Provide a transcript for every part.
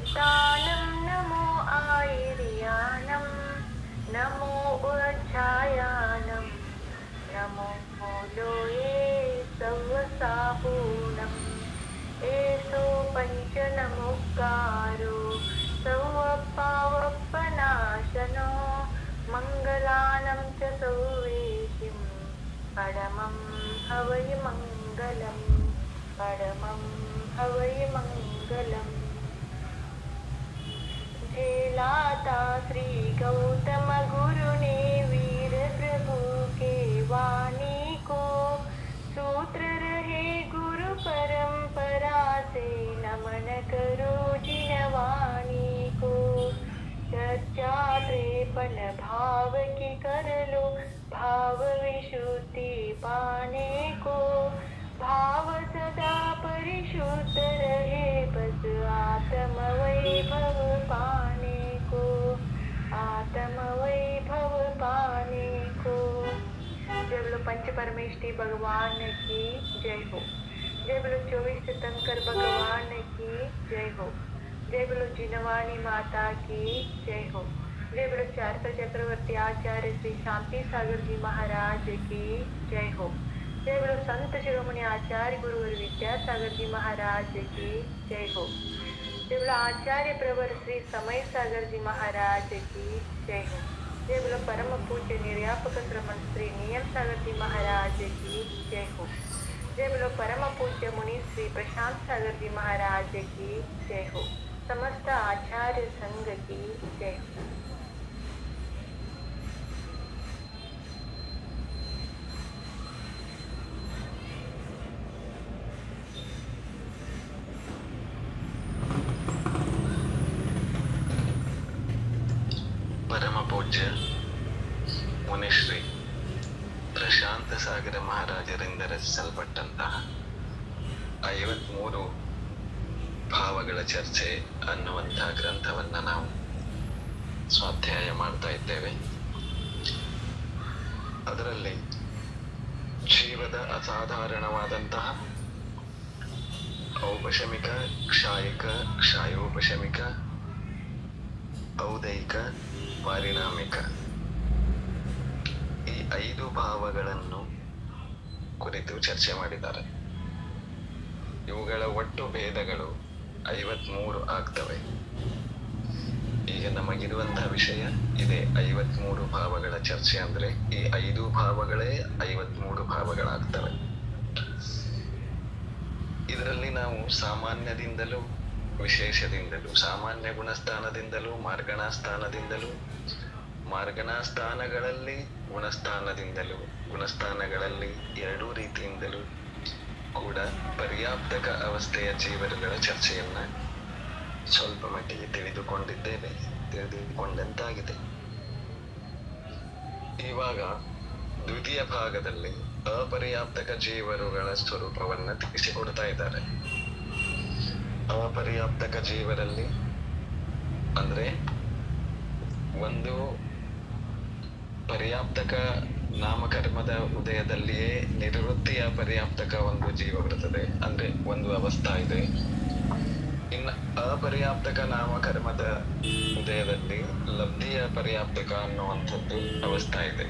स्थानं नमो आयर्यानं नमो उज्जायानं नमो लोये सवसापूर्णम् एषो पञ्चनमुक्कारो सौवपावपनाशनो मङ्गलानं च सौवेशिं परमं हवै मङ्गलम् परमं हवै मङ्गलम्। झेलाता श्री गौतम गुरु ने वीर प्रभु के वाणी को सूत्र रहे गुरु परंपरा से नमन करो जिनवाणी को। चर्चा 53 भाव की कर लो भाव विशुद्धि पाने को। भाव सदा परिशुद्ध रहे बस आत्म वैभव पाने को। आत्म वैभव पाने को। जय बोलो पंच परमेष्ठी भगवान की जय हो। जय बोलो 24 तीर्थंकर भगवान की जय हो। जय बोलो जिनवाणी माता की जय हो। जय बोलो 400 चक्रवर्ती आचार्य श्री शांति सागर जी महाराज की जय हो। जय बोलो संत शिरोमणि आचार्य गुरुवर विद्यासागर जी महाराज की जय हो। जय बोलो आचार्य प्रवर श्री समय सागर जी महाराज की जय हो। जय बोलो परम पूज्य निर्यापक श्रमण श्री नियम सागर जी महाराज की जय हो। जय बोलो परम पूज्य मुनि श्री प्रशांत सागर जी महाराज की जय हो। समस्त आचार्य संघ की जय हो। ಪರಮ ಪೂಜ್ಯ ಮುನಿಶ್ರೀ ಪ್ರಶಾಂತ ಸಾಗರ ಮಹಾರಾಜರಿಂದ ರಚಿಸಲ್ಪಟ್ಟಂತಹ 53 ಭಾವಗಳ ಚರ್ಚೆ ಅನ್ನುವಂತಹ ಗ್ರಂಥವನ್ನ ನಾವು ಸ್ವಾಧ್ಯಾಯ ಮಾಡ್ತಾ ಇದ್ದೇವೆ. ಅದರಲ್ಲಿ ಜೀವದ ಅಸಾಧಾರಣವಾದಂತಹ ಔಪಶಮಿಕ, ಕ್ಷಾಯಿಕ, ಕ್ಷಾಯೋಪಶಮಿಕ, ಔದೈಕ, ಪಾರಿಣಾಮಿಕ ಈ 5 ಭಾವಗಳನ್ನು ಕುರಿತು ಚರ್ಚೆ ಮಾಡಿದ್ದಾರೆ. ಇವುಗಳ ಒಟ್ಟು ಭೇದಗಳು 53 ಆಗ್ತವೆ. ಈಗ ನಮಗಿರುವಂತಹ ವಿಷಯ ಇದೆ 53 ಭಾವಗಳ ಚರ್ಚೆ. ಅಂದ್ರೆ ಈ 5 ಭಾವಗಳೇ 53 ಭಾವಗಳಾಗ್ತವೆ. ಇದರಲ್ಲಿ ನಾವು ಸಾಮಾನ್ಯದಿಂದಲೂ ವಿಶೇಷದಿಂದಲೂ, ಸಾಮಾನ್ಯ ಗುಣಸ್ಥಾನದಿಂದಲೂ, ಮಾರ್ಗಣಾ ಸ್ಥಾನದಿಂದಲೂ, ಮಾರ್ಗಣಾ ಸ್ಥಾನಗಳಲ್ಲಿ ಗುಣಸ್ಥಾನದಿಂದಲೂ, ಗುಣಸ್ಥಾನಗಳಲ್ಲಿ 2 ರೀತಿಯಿಂದಲೂ ಕೂಡ ಪರ್ಯಾಪ್ತಕ ಅವಸ್ಥೆಯ ಜೀವರುಗಳ ಚರ್ಚೆಯನ್ನ ಸ್ವಲ್ಪ ಮಟ್ಟಿಗೆ ತಿಳಿದುಕೊಂಡಂತಾಗಿದೆ. ಇವಾಗ ದ್ವಿತೀಯ ಭಾಗದಲ್ಲಿ ಅಪರ್ಯಾಪ್ತಕ ಜೀವರುಗಳ ಸ್ವರೂಪವನ್ನ ತಿಳಿಸಿಕೊಡ್ತಾ ಇದ್ದಾರೆ. ಅಪರ್ಯಾಪ್ತಕ ಜೀವರಲ್ಲಿ ಅಂದ್ರೆ ಒಂದು ಪರ್ಯಾಪ್ತಕ ನಾಮಕರ್ಮದ ಉದಯದಲ್ಲಿಯೇ ನಿವೃತ್ತಿಯ ಪರ್ಯಾಪ್ತಕ ಒಂದು ಜೀವ ಬರುತ್ತದೆ, ಅಂದ್ರೆ ಒಂದು ಅವಸ್ಥಾ ಇದೆ. ಇನ್ನು ಅಪರ್ಯಾಪ್ತಕ ನಾಮಕರ್ಮದ ಉದಯದಲ್ಲಿ ಲಬ್ಧಿಯ ಪರ್ಯಾಪ್ತಕ ಅನ್ನುವಂಥದ್ದು ಅವಸ್ಥಾ ಇದೆ.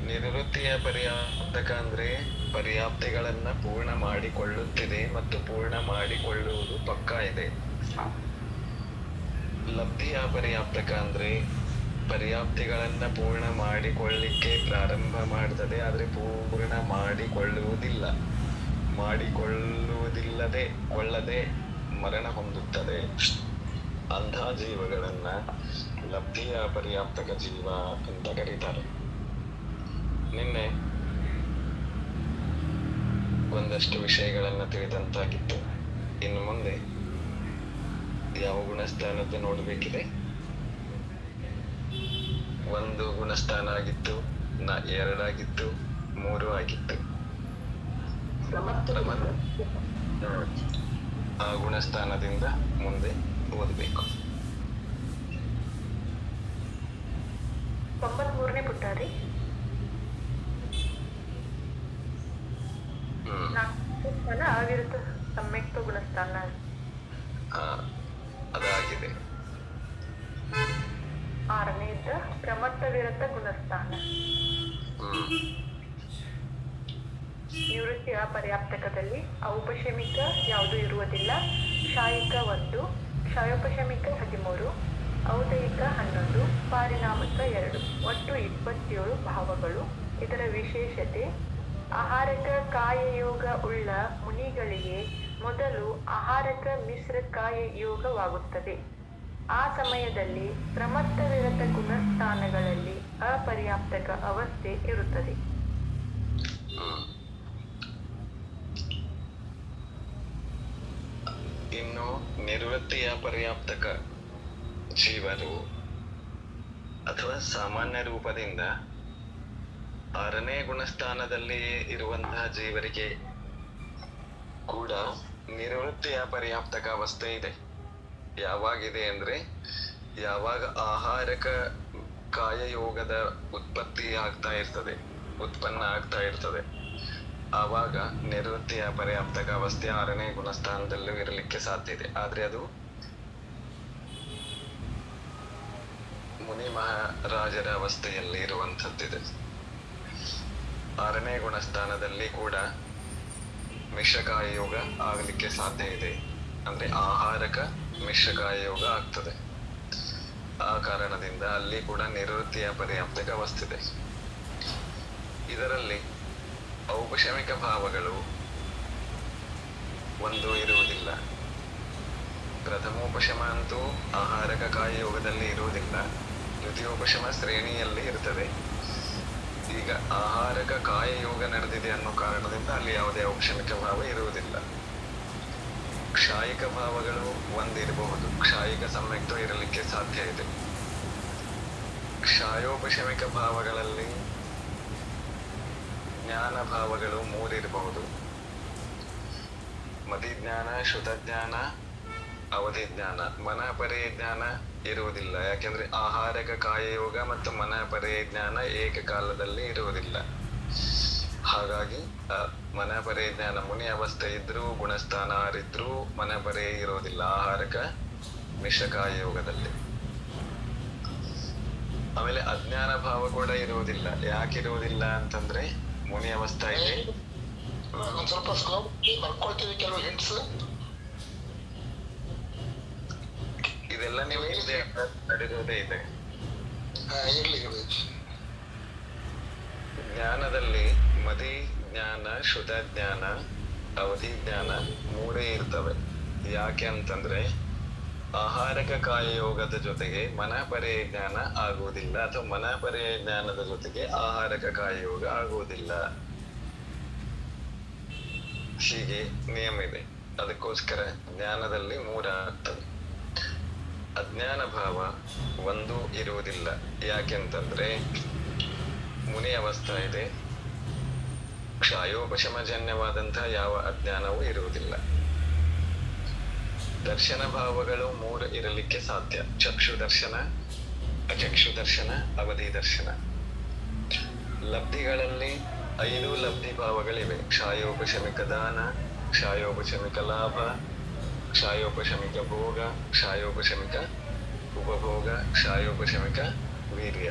ನಿವೃತ್ತಿಯ ಪರ್ಯಾಪ್ತಕ ಅಂದ್ರೆ ಪರ್ಯಾಪ್ತಿಗಳನ್ನ ಪೂರ್ಣ ಮಾಡಿಕೊಳ್ಳುತ್ತಿದೆ ಮತ್ತು ಪೂರ್ಣ ಮಾಡಿಕೊಳ್ಳುವುದು ಪಕ್ಕಾ ಇದೆ. ಲಬ್ಧಿಯ ಪರ್ಯಾಪ್ತಕ ಅಂದ್ರೆ ಪರ್ಯಾಪ್ತಿಗಳನ್ನ ಪೂರ್ಣ ಮಾಡಿಕೊಳ್ಳಿಕ್ಕೆ ಪ್ರಾರಂಭ ಮಾಡ್ತದೆ, ಆದ್ರೆ ಪೂರ್ಣ ಕೊಳ್ಳದೆ ಮರಣ ಹೊಂದುತ್ತದೆ. ಅಂಥ ಜೀವಗಳನ್ನ ಲಬ್ಧಿಯ ಪರ್ಯಾಪ್ತಕ ಜೀವ ಅಂತ ಕರೀತಾರೆ. ನಿನ್ನೆ ಒಂದಷ್ಟು ವಿಷಯಗಳನ್ನ ತಿಳಿದಂತಾಗಿತ್ತು. ಇನ್ನು ಮುಂದೆ ಯಾವ ಗುಣಸ್ಥಾನದ್ದು ನೋಡ್ಬೇಕಿದೆ? 1 ಗುಣಸ್ಥಾನ ಆಗಿತ್ತು, 2 ಆಗಿತ್ತು, 3 ಆಗಿತ್ತು. ಆ ಗುಣಸ್ಥಾನದಿಂದ ಮುಂದೆ ಓದಬೇಕು. 93ನೇ ಪುಟ ರೀ. ಆಗಿರುತ್ತೆ ಸಮ್ಯಕ್ತ ಗುಣಸ್ಥಾನ. ಅದಾಗಿದೆ. ಆರನೇದು ಪ್ರಮತ್ತ ವಿರತ ಗುಣಸ್ಥಾನ. ನಿವೃತ್ತಿ ಅಪರ್ಯಾಪ್ತಕದಲ್ಲಿ ಔಪಶಮಿಕ ಯಾವುದೂ ಇರುವುದಿಲ್ಲ. ಕ್ಷಾಯಿಕ 1, ಕ್ಷಯೋಪಶಮಿಕ 13, ಔದಯಿಕ 11, ಪಾರಿಣಾಮಿಕ 2, ಒಟ್ಟು 27 ಭಾವಗಳು. ಇದರ ವಿಶೇಷತೆ ಆಹಾರಕ ಕಾಯಯೋಗ ಉಳ್ಳ ಮುನಿಗಳಿಗೆ ಮೊದಲು ಆಹಾರಕ ಮಿಶ್ರ ಕಾಯಯೋಗವಾಗುತ್ತದೆ. ಆ ಸಮಯದಲ್ಲಿ ಪ್ರಮತ್ತ ವಿರತ ಗುಣಸ್ಥಾನಗಳಲ್ಲಿ ಅಪರ್ಯಾಪ್ತಕ ಅವಸ್ಥೆ ಇರುತ್ತದೆ. ಇನ್ನು ನಿವೃತ್ತಿಯ ಪರ್ಯಾಪ್ತಕ ಜೀವರು ಅಥವಾ ಸಾಮಾನ್ಯ ರೂಪದಿಂದ 6ನೇ ಗುಣಸ್ಥಾನದಲ್ಲಿ ಇರುವಂತಹ ಜೀವರಿಗೆ ಕೂಡ ನಿವೃತ್ತಿಯ ಪರ್ಯಾಪ್ತಕ ಅವಸ್ಥೆ ಇದೆ. ಯಾವಾಗಿದೆ ಅಂದ್ರೆ, ಯಾವಾಗ ಆಹಾರಕ ಕಾಯಯೋಗದ ಉತ್ಪನ್ನ ಆಗ್ತಾ ಇರ್ತದೆ, ಆವಾಗ ನಿವೃತ್ತಿಯ ಪರ್ಯಾಪ್ತಕ ಅವಸ್ಥೆ 6ನೇ ಗುಣಸ್ಥಾನದಲ್ಲೂ ಇರಲಿಕ್ಕೆ ಸಾಧ್ಯ ಇದೆ. ಆದ್ರೆ ಅದು ಮುನಿ ಮಹಾರಾಜರ ಅವಸ್ಥೆಯಲ್ಲಿ ಇರುವಂಥದ್ದಿದೆ. 6ನೇ ಗುಣಸ್ಥಾನದಲ್ಲಿ ಕೂಡ ಮಿಶ್ರಕಾಯ ಯೋಗ ಆಗಲಿಕ್ಕೆ ಸಾಧ್ಯ ಇದೆ. ಅಂದ್ರೆ ಆಹಾರಕ ಮಿಶ್ರಕಾಯ ಯೋಗ ಆಗ್ತದೆ. ಆ ಕಾರಣದಿಂದ ಅಲ್ಲಿ ಕೂಡ ನಿವೃತ್ತಿಯ ಪರ್ಯಾಪ್ತಕ ಅವಸ್ಥೆ ಇದೆ. ಇದರಲ್ಲಿ ಔಪಶಮಿಕ ಭಾವಗಳು ಒಂದು ಇರುವುದಿಲ್ಲ. ಪ್ರಥಮೋಪಶಮ ಅಂತೂ ಆಹಾರಕ ಕಾಯಯೋಗದಲ್ಲಿ ಇರುವುದಿಲ್ಲ, ದ್ವಿತೀಯೋಪಶಮ ಶ್ರೇಣಿಯಲ್ಲಿ ಇರ್ತದೆ. ಈಗ ಆಹಾರಕ ಕಾಯಯೋಗ ನಡೆದಿದೆ ಅನ್ನೋ ಕಾರಣದಿಂದ ಅಲ್ಲಿ ಯಾವುದೇ ಔಪಶಮಿಕ ಭಾವ ಇರುವುದಿಲ್ಲ. ಕ್ಷಾಯಿಕ ಭಾವಗಳು ಒಂದಿರಬಹುದು, ಕ್ಷಾಯಿಕ ಸಮ್ಯಕ್ತ ಇರಲಿಕ್ಕೆ ಸಾಧ್ಯ ಇದೆ. ಕ್ಷಾಯೋಪಶಮಿಕ ಭಾವಗಳಲ್ಲಿ ಜ್ಞಾನ ಭಾವಗಳು 3 ಇರಬಹುದು. ಮತಿಜ್ಞಾನ, ಶ್ರುತಜ್ಞಾನ, ಅವಧಿಜ್ಞಾನ. ಮನಪರ್ಯ ಜ್ಞಾನ ಇರುವುದಿಲ್ಲ, ಯಾಕೆಂದ್ರೆ ಆಹಾರಕ ಕಾಯಯೋಗ ಮತ್ತು ಮನಪರ್ಯ ಜ್ಞಾನ ಏಕಕಾಲದಲ್ಲಿ ಇರುವುದಿಲ್ಲ. ಹಾಗಾಗಿ ಮನಪರ್ಯ ಜ್ಞಾನ ಮುನಿ ಅವಸ್ಥೆ ಇದ್ರೂ, ಗುಣಸ್ಥಾನ 6 ಇದ್ರೂ ಮನಪರ್ಯ ಇರುವುದಿಲ್ಲ ಆಹಾರಕ ಮಿಶ್ರಕಾಯಯೋಗದಲ್ಲಿ. ಆಮೇಲೆ ಅಜ್ಞಾನ ಭಾವ ಕೂಡ ಇರುವುದಿಲ್ಲ. ಯಾಕೆ ಇರುವುದಿಲ್ಲ ಅಂತಂದ್ರೆ, ಮುನಿ ಅವಸ್ಥೆ ಇದೆ. ಇದೆಲ್ಲ ನೀವು ನಡೆದಿರೋದೇ ಇದೆ. ಜ್ಞಾನದಲ್ಲಿ ಮದಿ ಜ್ಞಾನ, ಶ್ರುತ ಜ್ಞಾನ, ಅವಧಿ ಜ್ಞಾನ 3 ಇರ್ತವೆ. ಯಾಕೆ ಅಂತಂದ್ರೆ, ಆಹಾರಕ ಕಾಯಯೋಗದ ಜೊತೆಗೆ ಮನಪರ್ಯ ಜ್ಞಾನ ಆಗುವುದಿಲ್ಲ, ಅಥವಾ ಮನಪರ್ಯ ಜ್ಞಾನದ ಜೊತೆಗೆ ಆಹಾರಕ ಕಾಯಯೋಗ ಆಗುವುದಿಲ್ಲ. ಹೀಗೆ ನಿಯಮ ಇದೆ. ಅದಕ್ಕೋಸ್ಕರ ಜ್ಞಾನದಲ್ಲಿ 3 ಆಗ್ತವೆ. ಅಜ್ಞಾನ ಭಾವ 1 ಇರುವುದಿಲ್ಲ. ಯಾಕೆಂತಂದ್ರೆ, ಮುನಿ ಅವಸ್ಥೆ ಇದೆ, ಕ್ಷಾಯೋಪಶಮಜನ್ಯವಾದಂತಹ ಯಾವ ಅಜ್ಞಾನವೂ ಇರುವುದಿಲ್ಲ. ದರ್ಶನ ಭಾವಗಳು 3 ಇರಲಿಕ್ಕೆ ಸಾಧ್ಯ. ಚಕ್ಷು ದರ್ಶನ, ಅಚಕ್ಷು ದರ್ಶನ, ಅವಧಿ ದರ್ಶನ. ಲಬ್ಧಿಗಳಲ್ಲಿ 5 ಲಬ್ಧಿ ಭಾವಗಳಿವೆ. ಕ್ಷಾಯೋಪಶಮಿಕ ದಾನ, ಕ್ಷಾಯೋಪಶಮಿಕ ಲಾಭ, ಕ್ಷಾಯೋಪಶಮಿಕ ಭೋಗ, ಕ್ಷಾಯೋಪಶಮಿಕ ಉಪಭೋಗ, ಕ್ಷಾಯೋಪಶಮಿಕ ವೀರ್ಯ.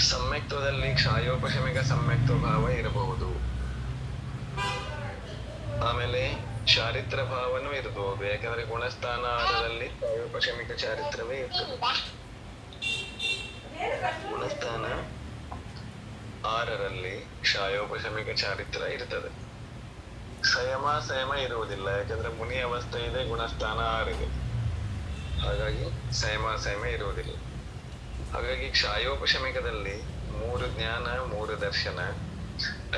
ಸಮ್ಯಕ್ತದಲ್ಲಿ ಕ್ಷಾಯೋಪಶಮಿಕ ಸಮ್ಯಕ್ತ ಭಾವ ಇರಬಹುದು. ಆಮೇಲೆ ಚಾರಿತ್ರ ಭಾವನೂ ಇರಬಹುದು, ಯಾಕಂದ್ರೆ ಗುಣಸ್ಥಾನ 6ರಲ್ಲಿ ಕ್ಷಾಯೋಪಶಮಿಕ ಚಾರಿತ್ರವೇ ಇರ್ತದೆ. ಗುಣಸ್ಥಾನ 6ರಲ್ಲಿ ಕ್ಷಾಯೋಪಶಮಿಕ ಚಾರಿತ್ರ ಇರ್ತದೆ. ಸಂಯಮ ಇರುವುದಿಲ್ಲ, ಯಾಕಂದ್ರೆ ಮುನಿ ಅವಸ್ಥೆ ಇದೆ, ಗುಣಸ್ಥಾನ 6 ಇದೆ. ಹಾಗಾಗಿ ಸಂಯಮ ಇರುವುದಿಲ್ಲ. ಹಾಗಾಗಿ ಕ್ಷಾಯೋಪಶಮಿಕದಲ್ಲಿ 3 ಜ್ಞಾನ, 3 ದರ್ಶನ,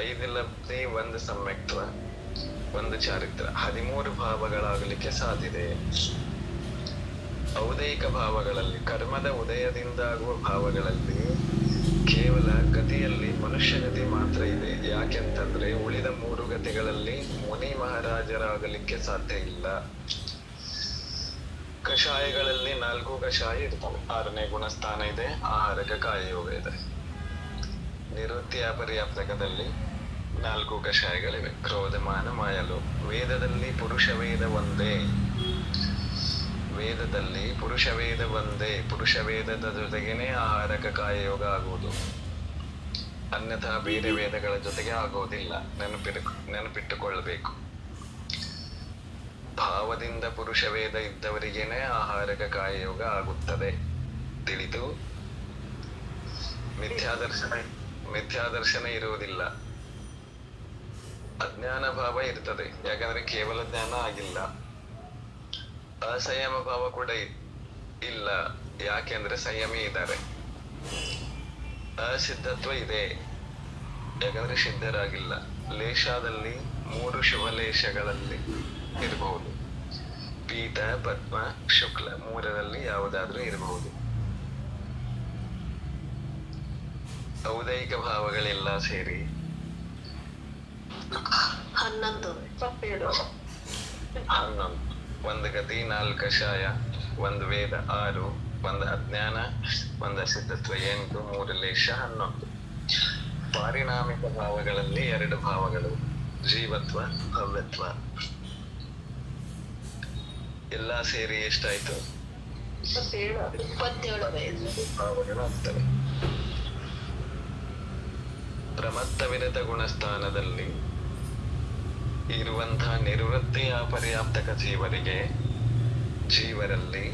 5 ಲಬ್ಧಿ, 1 ಸಮ್ಯಕ್ತ್ವ, 1 ಚಾರಿತ್ರ, 13 ಭಾವಗಳಾಗಲಿಕ್ಕೆ ಸಾಧ್ಯತೆ. ಔದಯಿಕ ಭಾವಗಳಲ್ಲಿ, ಕರ್ಮದ ಉದಯದಿಂದ ಆಗುವ ಭಾವಗಳಲ್ಲಿ ಕೇವಲ ಗತಿಯಲ್ಲಿ ಮನುಷ್ಯ ಗತಿ ಮಾತ್ರ ಇದೆ. ಯಾಕೆಂತಂದ್ರೆ, ಉಳಿದ 3 ಗತಿಗಳಲ್ಲಿ ಮುನಿ ಮಹಾರಾಜರಾಗಲಿಕ್ಕೆ ಸಾಧ್ಯ ಇಲ್ಲ. ಕಷಾಯಗಳಲ್ಲಿ 4 ಕಷಾಯ ಇರ್ತವೆ. 6ನೇ ಗುಣಸ್ಥಾನ ಇದೆ, ಆಹಾರಕ ಕಾಯಯೋಗ ಇದೆ. ನಿವೃತ್ತಿ ಅಪರ್ಯಾಪ್ತಕದಲ್ಲಿ 4 ಕಷಾಯಗಳಿವೆ. ಕ್ರೋಧಮಾನ ಮಾಯಲು. ವೇದದಲ್ಲಿ ಪುರುಷ ವೇದ ಒಂದೇ. ವೇದದಲ್ಲಿ ಪುರುಷ ವೇದ ಒಂದೇ, ಪುರುಷ ವೇದದ ಜೊತೆಗೇನೆ ಆಹಾರಕ ಕಾಯಯೋಗ ಆಗುವುದು, ಅನ್ಯಥಾ ಬೇರೆ ವೇದಗಳ ಜೊತೆಗೆ ಆಗೋದಿಲ್ಲ. ನೆನಪಿಟ್ಟುಕೊಳ್ಳಬೇಕು. ಭಾವದಿಂದ ಪುರುಷ ವೇದ ಇದ್ದವರಿಗೇನೆ ಆಹಾರಕ ಕಾಯಯೋಗ ಆಗುತ್ತದೆ. ತಿಳಿದು ಮಿಥ್ಯಾದರ್ಶನ ಇರುವುದಿಲ್ಲ, ಅಜ್ಞಾನ ಭಾವ ಇರ್ತದೆ. ಯಾಕಂದ್ರೆ ಕೇವಲ ಜ್ಞಾನ ಆಗಿಲ್ಲ. ಅಸಂಯಮ ಭಾವ ಕೂಡ ಇಲ್ಲ, ಯಾಕೆಂದ್ರೆ ಸಂಯಮಿ ಇದ್ದಾರೆ. ಅಸಿದ್ಧತ್ವ ಇದೆ, ಯಾಕಂದ್ರೆ ಸಿದ್ಧರಾಗಿಲ್ಲ. ಲೇಷದಲ್ಲಿ 3 ಶುಭ ಲೇಷಗಳಲ್ಲಿ ಇರಬಹುದು. ಪೀತ, ಪದ್ಮ, ಶುಕ್ಲ 3ರಲ್ಲಿ ಯಾವುದಾದ್ರೂ ಇರಬಹುದು. ಔದೈಕ ಭಾವಗಳೆಲ್ಲ ಸೇರಿ 11. 11. 1 ಗತಿ, 4 ಕಷಾಯ, 1 ವೇದ 6, 1 ಅಜ್ಞಾನ, 1 ಅಸಿದ್ಧತ್ವ 8, 3 ಲೇಷ 11. ಪಾರಿಣಾಮಿಕ ಭಾವಗಳಲ್ಲಿ 2 ಭಾವಗಳು, ಜೀವತ್ವ, ಭವ್ಯತ್ವ. ಎಲ್ಲ ಸೇರಿ ಎಷ್ಟಾಯ್ತು? 27 ಭಾವಗಳಾಗ್ತವೆ. ಪ್ರಮತ್ತ ವಿರತ ಗುಣಸ್ಥಾನದಲ್ಲಿ ಇರುವಂತಹ ನಿವೃತ್ತಿಯ ಅಪರ್ಯಾಪ್ತಕ ಜೀವರಲ್ಲಿ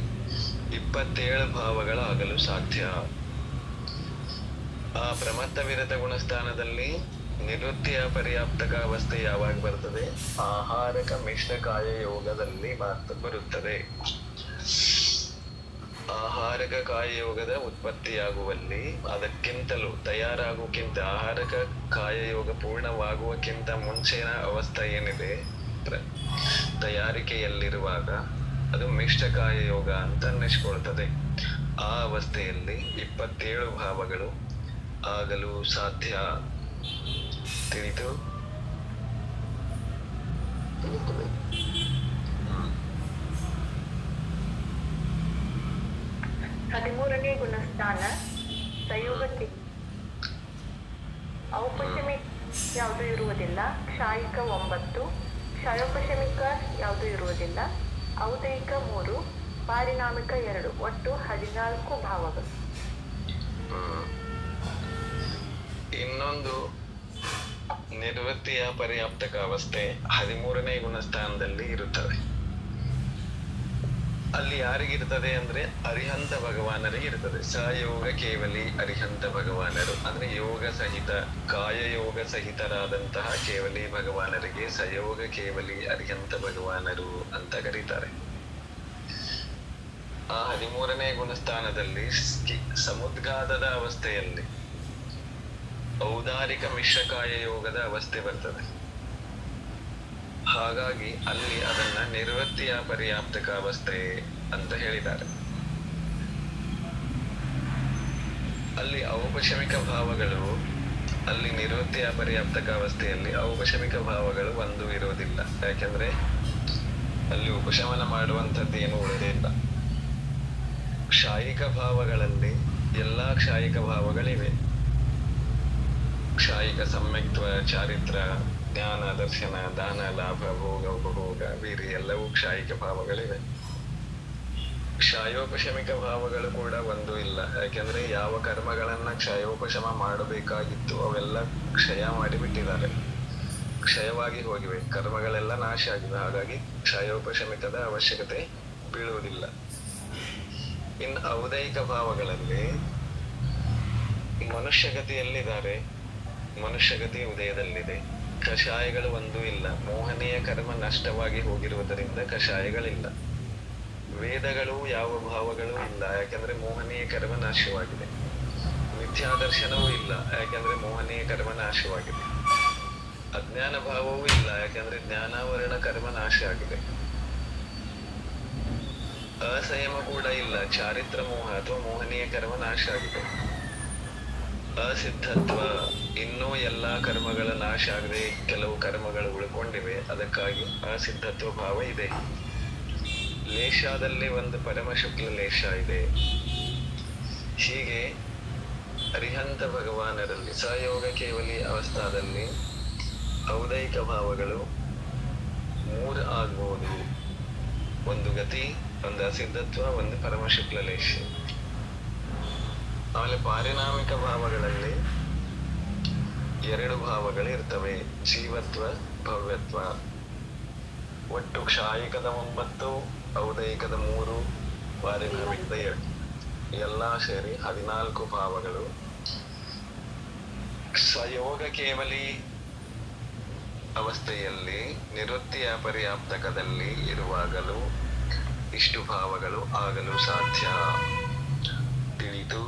27 ಭಾವಗಳಾಗಲು ಸಾಧ್ಯ. ಆ ಪ್ರಮತ್ತ ವಿರತ ಗುಣಸ್ಥಾನದಲ್ಲಿ ನಿವೃತ್ತಿಯ ಪರ್ಯಾಪ್ತಕ ಅವಸ್ಥೆ ಯಾವಾಗ ಬರ್ತದೆ? ಆಹಾರಕ ಮಿಶ್ರ ಕಾಯ ಯೋಗದಲ್ಲಿ ಬರುತ್ತದೆ. ಆಹಾರಕ ಕಾಯಯೋಗದ ಉತ್ಪತ್ತಿಯಾಗುವಲ್ಲಿ ಅದಕ್ಕಿಂತಲೂ ತಯಾರಾಗುವುಕ್ಕಿಂತ, ಆಹಾರಕ ಕಾಯಯೋಗ ಪೂರ್ಣವಾಗುವಕ್ಕಿಂತ ಮುಂಚಿನ ಅವಸ್ಥೆ ಏನಿದೆ ತಯಾರಿಕೆಯಲ್ಲಿರುವಾಗ ಅದು ಮಿಶ್ರ ಕಾಯಯೋಗ ಅಂತ ಅನ್ನಿಸ್ಕೊಳ್ತದೆ. ಆ ಅವಸ್ಥೆಯಲ್ಲಿ 27 ಭಾವಗಳು ಆಗಲು ಸಾಧ್ಯ. ತಿಳಿತು? 13ನೇ ಗುಣಸ್ಥಾನ ಸಂಯೋಗಕ್ಕೆ ಔಪಶಮಿಕ ಯಾವುದು ಇರುವುದಿಲ್ಲ. ಕ್ಷಾಯಿಕ 9, ಕ್ಷಯೋಪಶಮಿಕ ಯಾವುದು ಇರುವುದಿಲ್ಲ. ಔದೈಕ 3, ಪಾರಿಣಾಮಿಕ 2, ಒಟ್ಟು 14 ಭಾವಗಳು. ಇನ್ನೊಂದು ನಿವೃತ್ತಿಯ ಪರ್ಯಾಪ್ತಕ ಅವಸ್ಥೆ 13ನೇ ಗುಣಸ್ಥಾನದಲ್ಲಿ ಇರುತ್ತದೆ. ಅಲ್ಲಿ ಯಾರಿಗಿರ್ತದೆ ಅಂದ್ರೆ ಅರಿಹಂತ ಭಗವಾನರಿಗೆ ಇರ್ತದೆ. ಸಯೋಗ ಕೇವಲಿ ಅರಿಹಂತ ಭಗವಾನರು ಅಂದ್ರೆ ಯೋಗ ಸಹಿತ, ಕಾಯಯೋಗ ಸಹಿತರಾದಂತಹ ಕೇವಲಿ ಭಗವಾನರಿಗೆ ಸಯೋಗ ಕೇವಲಿ ಅರಿಹಂತ ಭಗವಾನರು ಅಂತ ಕರೀತಾರೆ. ಆ 13ನೇ ಗುಣಸ್ಥಾನದಲ್ಲಿ ಸಮುದ್ಗಾದದ ಅವಸ್ಥೆಯಲ್ಲಿ ಔದಾರಿಕ ಮಿಶ್ರಕಾಯ ಯೋಗದ ಅವಸ್ಥೆ ಬರ್ತದೆ. ಹಾಗಾಗಿ ಅಲ್ಲಿ ಅದನ್ನ ನಿವೃತ್ತಿಯ ಪರ್ಯಾಪ್ತಕ ಅವಸ್ಥೆ ಅಂತ ಹೇಳಿದ್ದಾರೆ. ಅಲ್ಲಿ ಔಪಶಮಿಕ ಭಾವಗಳು, ಅಲ್ಲಿ ನಿವೃತ್ತಿಯ ಪರ್ಯಾಪ್ತಕ ಅವಸ್ಥೆಯಲ್ಲಿ ಔಪಶಮಿಕ ಭಾವಗಳು ಒಂದು ಇರೋದಿಲ್ಲ. ಯಾಕೆಂದ್ರೆ ಅಲ್ಲಿ ಉಪಶಮನ ಮಾಡುವಂಥದ್ದು ಏನು ಉಳಿದಿಲ್ಲ. ಕ್ಷಾಯಿಕ ಭಾವಗಳಲ್ಲಿ ಎಲ್ಲಾ ಕ್ಷಾಯಿಕ ಭಾವಗಳಿವೆ. ಕ್ಷಾಯಿಕ ಸಮ್ಯಕ್ತ್ವ, ಚಾರಿತ್ರ, ಜ್ಞಾನ, ದರ್ಶನ, ದಾನ, ಲಾಭ, ಭೋಗ, ಉಪಭೋಗ, ವೀರ್ಯ ಎಲ್ಲವೂ ಕ್ಷಾಯಿಕ ಭಾವಗಳಿವೆ. ಕ್ಷಯೋಪಶಮಿಕ ಭಾವಗಳು ಕೂಡ ಒಂದು ಇಲ್ಲ. ಯಾಕೆಂದ್ರೆ ಯಾವ ಕರ್ಮಗಳನ್ನ ಕ್ಷಯೋಪಶಮ ಮಾಡಬೇಕಾಗಿತ್ತು ಅವೆಲ್ಲ ಕ್ಷಯ ಮಾಡಿಬಿಟ್ಟಿದ್ದಾರೆ, ಕ್ಷಯವಾಗಿ ಹೋಗಿವೆ, ಕರ್ಮಗಳೆಲ್ಲ ನಾಶ ಆಗಿವೆ. ಹಾಗಾಗಿ ಕ್ಷಯೋಪಶಮಿಕದ ಅವಶ್ಯಕತೆ ಬೀಳುವುದಿಲ್ಲ. ಇನ್ನು ಔದೈಕ ಭಾವಗಳಲ್ಲಿ ಮನುಷ್ಯಗತಿಯಲ್ಲಿದ್ದಾರೆ, ಮನುಷ್ಯಗತಿ ಉದಯದಲ್ಲಿದೆ. ಕಷಾಯಗಳು ಒಂದೂ ಇಲ್ಲ. ಮೋಹನೀಯ ಕರ್ಮ ನಷ್ಟವಾಗಿ ಹೋಗಿರುವುದರಿಂದ ಕಷಾಯಗಳಿಲ್ಲ. ವೇದಗಳು ಯಾವ ಭಾವಗಳು ಇಲ್ಲ, ಯಾಕೆಂದ್ರೆ ಮೋಹನೀಯ ಕರ್ಮ ನಾಶವಾಗಿದೆ. ಮಿಥ್ಯಾದರ್ಶನವೂ ಇಲ್ಲ, ಯಾಕೆಂದ್ರೆ ಮೋಹನೀಯ ಕರ್ಮ ನಾಶವಾಗಿದೆ. ಅಜ್ಞಾನ ಭಾವವೂ ಇಲ್ಲ, ಯಾಕೆಂದ್ರೆ ಜ್ಞಾನಾವರಣ ಕರ್ಮ ನಾಶ ಆಗಿದೆ. ಅಸಂಯಮ ಕೂಡ ಇಲ್ಲ, ಚಾರಿತ್ರ ಮೋಹ ಅಥವಾ ಮೋಹನೀಯ ಕರ್ಮ ನಾಶ ಆಗಿದೆ. ಅಸಿದ್ಧತ್ವ, ಇನ್ನೂ ಎಲ್ಲಾ ಕರ್ಮಗಳ ನಾಶ ಆಗದೆ ಕೆಲವು ಕರ್ಮಗಳು ಉಳ್ಕೊಂಡಿವೆ, ಅದಕ್ಕಾಗಿ ಅಸಿದ್ಧತ್ವ ಭಾವ ಇದೆ. ಲೇಷದಲ್ಲಿ ಒಂದು ಪರಮ ಶುಕ್ಲ ಲೇಷ ಇದೆ. ಹೀಗೆ ಅರಿಹಂತ ಭಗವಾನರಲ್ಲಿ ಸಹಯೋಗ ಕೇವಲಿ ಅವಸ್ಥಾದಲ್ಲಿ ಔದೈಕ ಭಾವಗಳು 3 ಆಗ್ಬಹುದು. ಒಂದು ಗತಿ, ಒಂದು ಅಸಿದ್ಧತ್ವ, ಒಂದು ಪರಮಶುಕ್ಲಲೇಶ. ಆಮೇಲೆ ಪಾರಿಣಾಮಿಕ ಭಾವಗಳಲ್ಲಿ 2 ಭಾವಗಳು ಇರ್ತವೆ, ಜೀವತ್ವ, ಭವ್ಯತ್ವ. ಒಟ್ಟು ಕ್ಷಾಯಿಕದ 9, ಔದಯಿಕದ 3, ಪಾರಿಣಾಮಿಕದ 2, ಎಲ್ಲ ಸೇರಿ 14 ಭಾವಗಳು. ಸಯೋಗ ಕೇವಲಿ ಅವಸ್ಥೆಯಲ್ಲಿ ನಿವೃತ್ತಿಯ ಪರ್ಯಾಪ್ತಕದಲ್ಲಿ ಇರುವಾಗಲೂ ಇಷ್ಟು ಭಾವಗಳು ಆಗಲು ಸಾಧ್ಯ. ತಿಳಿದು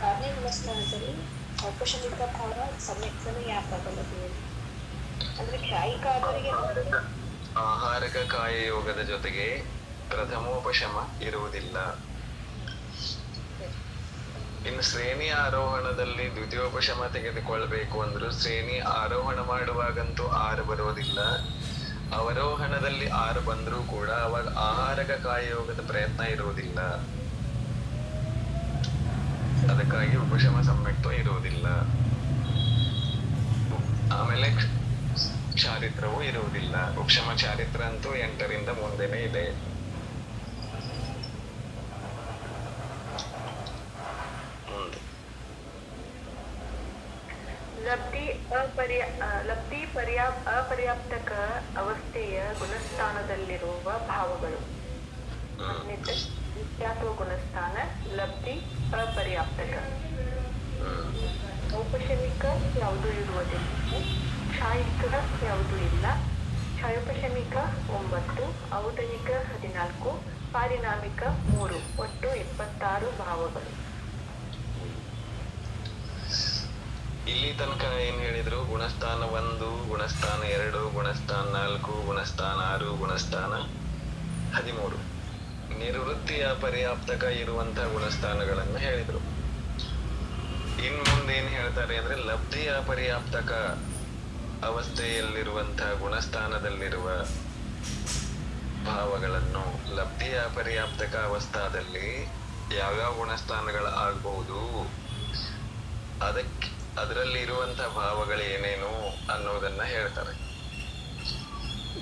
ಆರನೇ ಗುಣಸ್ಥಾನದಲ್ಲಿ ಔಪಚಾರಿಕ ಭಾವ ಸಂಯುಕ್ತನು ಯಾಕಾಗಲ್ಲ ಅಂದ್ರೆ ಕ್ಷಾಯಿಕ ಆದವರಿಗೆ ಆಹಾರಕ ಕಾಯ ಯೋಗದ ಜೊತೆಗೆ ಪ್ರಥಮೋಪಶಮ ಇರುವುದಿಲ್ಲ. ಇನ್ನು ಶ್ರೇಣಿ ಆರೋಹಣದಲ್ಲಿ ದ್ವಿತೀಯೋಪಶಮ ತೆಗೆದುಕೊಳ್ಬೇಕು ಅಂದ್ರೂ ಶ್ರೇಣಿ ಆರೋಹಣ ಮಾಡುವಾಗಂತೂ 6 ಬರೋದಿಲ್ಲ. ಅವರೋಹಣದಲ್ಲಿ 6 ಬಂದ್ರೂ ಕೂಡ ಅವಾಗ ಆಹಾರಕ ಕಾಯಯೋಗದ ಪ್ರಯತ್ನ ಇರುವುದಿಲ್ಲ. ಅದಕ್ಕಾಗಿ ಉಪಶಮ ಸಮ್ಯಕ್ತ್ವ ಇರುವುದಿಲ್ಲ. ಆಮೇಲೆ ಚಾರಿತ್ರವೂ ಇರುವುದಿಲ್ಲ. ಉಪಶಮ ಚಾರಿತ್ರ ಅಂತೂ 8ರಿಂದ ಮುಂದೆನೆ ಇದೆ. ಅಪರ್ಯಾಪ್ತಕ ಅವಸ್ಥೆಯ ಗುಣಸ್ಥಾನದಲ್ಲಿರುವ ಭಾವಗಳು. ನಿತ್ಯಾತ್ವ ಗುಣಸ್ಥಾನ, ಲಬ್ಧಿ, ಅಪರ್ಯಾಪ್ತಕ. ಔಪಶಮಿಕ ಯಾವುದೂ ಇರುವುದಿಲ್ಲ, ಕ್ಷಾಯಿಕ ಯಾವುದೂ ಇಲ್ಲ. ಕ್ಷಯೋಪಶಮಿಕ 9, ಔದಯಿಕ 14, ಪಾರಿಣಾಮಿಕ 3, ಒಟ್ಟು 76 ಭಾವಗಳು. ಇಲ್ಲಿ ತನಕ ಏನ್ ಹೇಳಿದ್ರು? ಗುಣಸ್ಥಾನ 1, ಗುಣಸ್ಥಾನ 2, ಗುಣಸ್ಥಾನ 4, ಗುಣಸ್ಥಾನ 6, ಗುಣಸ್ಥಾನ 13 ನಿವೃತ್ತಿಯ ಪರ್ಯಾಪ್ತಕ ಇರುವಂತಹ ಗುಣಸ್ಥಾನಗಳನ್ನು ಹೇಳಿದ್ರು. ಇನ್ ಮುಂದೇನ್ ಹೇಳ್ತಾರೆ ಅಂದ್ರೆ ಲಬ್ಧಿಯ ಪರ್ಯಾಪ್ತಕ ಅವಸ್ಥೆಯಲ್ಲಿರುವಂತಹ ಗುಣಸ್ಥಾನದಲ್ಲಿರುವ ಭಾವಗಳನ್ನು, ಲಬ್ಧಿಯ ಪರ್ಯಾಪ್ತಕ ಅವಸ್ಥಾದಲ್ಲಿ ಯಾವ್ಯಾವ ಗುಣಸ್ಥಾನಗಳು ಆಗಬಹುದು, ಅದರಲ್ಲಿ ಇರುವಂತಹ ಭಾವಗಳು ಏನೇನು ಅನ್ನೋದನ್ನ ಹೇಳ್ತಾರೆ.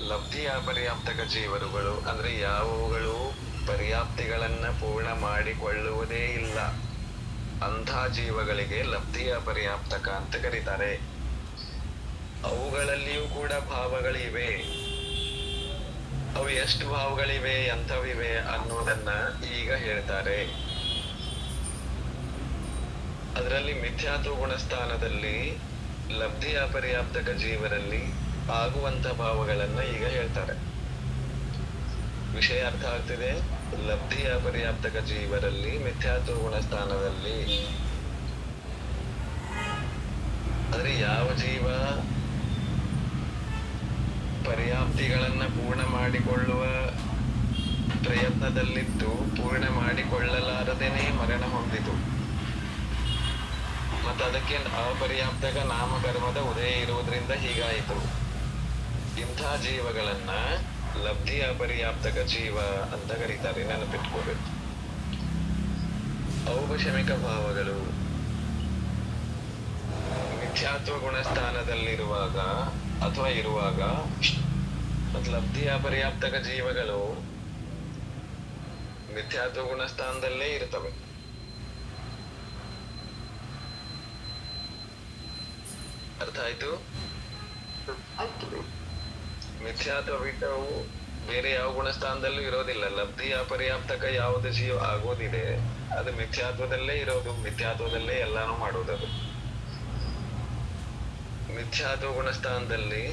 ಲಬ್ಧಿಯ ಪರ್ಯಾಪ್ತಕ ಜೀವರುಗಳು ಅಂದ್ರೆ ಯಾವುಗಳು ಪರ್ಯಾಪ್ತಿಗಳನ್ನ ಪೂರ್ಣ ಮಾಡಿಕೊಳ್ಳುವುದೇ ಇಲ್ಲ, ಅಂಥ ಜೀವಗಳಿಗೆ ಲಬ್ಧಿಯ ಪರ್ಯಾಪ್ತಕ ಅಂತ ಕರೀತಾರೆ. ಅವುಗಳಲ್ಲಿಯೂ ಕೂಡ ಭಾವಗಳಿವೆ. ಅವು ಎಷ್ಟು ಭಾವಗಳಿವೆ, ಎಂಥವಿವೆ ಅನ್ನೋದನ್ನ ಈಗ ಹೇಳ್ತಾರೆ. ಅದರಲ್ಲಿ ಮಿಥ್ಯಾತ್ವ ಗುಣಸ್ಥಾನದಲ್ಲಿ ಲಬ್ಧಿಯ ಪರ್ಯಾಪ್ತಕ ಜೀವರಲ್ಲಿ ಆಗುವಂತ ಭಾವಗಳನ್ನ ಈಗ ಹೇಳ್ತಾರೆ. ವಿಷಯ ಅರ್ಥ ಆಗ್ತಿದೆ? ಲಬ್ಧಿಯ ಪರ್ಯಾಪ್ತಕ ಜೀವರಲ್ಲಿ ಮಿಥ್ಯಾತ್ವ ಗುಣಸ್ಥಾನದಲ್ಲಿ ಆದ್ರೆ ಯಾವ ಜೀವ ಪರ್ಯಾಪ್ತಿಗಳನ್ನ ಪೂರ್ಣ ಮಾಡಿಕೊಳ್ಳುವ ಪ್ರಯತ್ನದಲ್ಲಿದ್ದು ಪೂರ್ಣ ಮಾಡಿಕೊಳ್ಳಲಾರದೇನೆ ಮರಣ ಹೊಂದಿತು, ಮತ್ತು ಅದಕ್ಕೆ ಅಪರ್ಯಾಪ್ತಕ ನಾಮಕರ್ಮದ ಉದಯ ಇರುವುದರಿಂದ ಹೀಗಾಯಿತು. ಇಂಥ ಜೀವಗಳನ್ನ ಲಬ್ಧಿ ಅಪರ್ಯಾಪ್ತಕ ಜೀವ ಅಂತ ಕರೀತಾರೆ, ನೆನಪಿಟ್ಕೋಬೇಕು. ಔಪಶಮಿಕ ಭಾವಗಳು ಮಿಥ್ಯಾತ್ವ ಗುಣಸ್ಥಾನದಲ್ಲಿರುವಾಗ ಅಥವಾ ಇರುವಾಗ, ಮತ್ತು ಲಬ್ಧಿ ಅಪರ್ಯಾಪ್ತಕ ಜೀವಗಳು ಮಿಥ್ಯಾತ್ವ ಗುಣಸ್ಥಾನದಲ್ಲೇ ಇರ್ತವೆ. ಅರ್ಥ ಆಯ್ತು? ಮಿಥ್ಯಾತ್ವ ಬಿಟ್ಟವು ಬೇರೆ ಯಾವ ಗುಣಸ್ಥಾನದಲ್ಲೂ ಇರೋದಿಲ್ಲ. ಲಬ್ಧಿ ಅಪರ್ಯಾಪ್ತಕ ಯಾವುದು ಜೀವ ಆಗೋದಿದೆ ಅದು ಮಿಥ್ಯಾತ್ವದಲ್ಲೇ ಇರೋದು, ಮಿಥ್ಯಾತ್ವದಲ್ಲೇ ಎಲ್ಲಾನು ಮಾಡೋದದು. ಮಿಥ್ಯಾತ್ವ ಗುಣಸ್ಥಾನದಲ್ಲಿ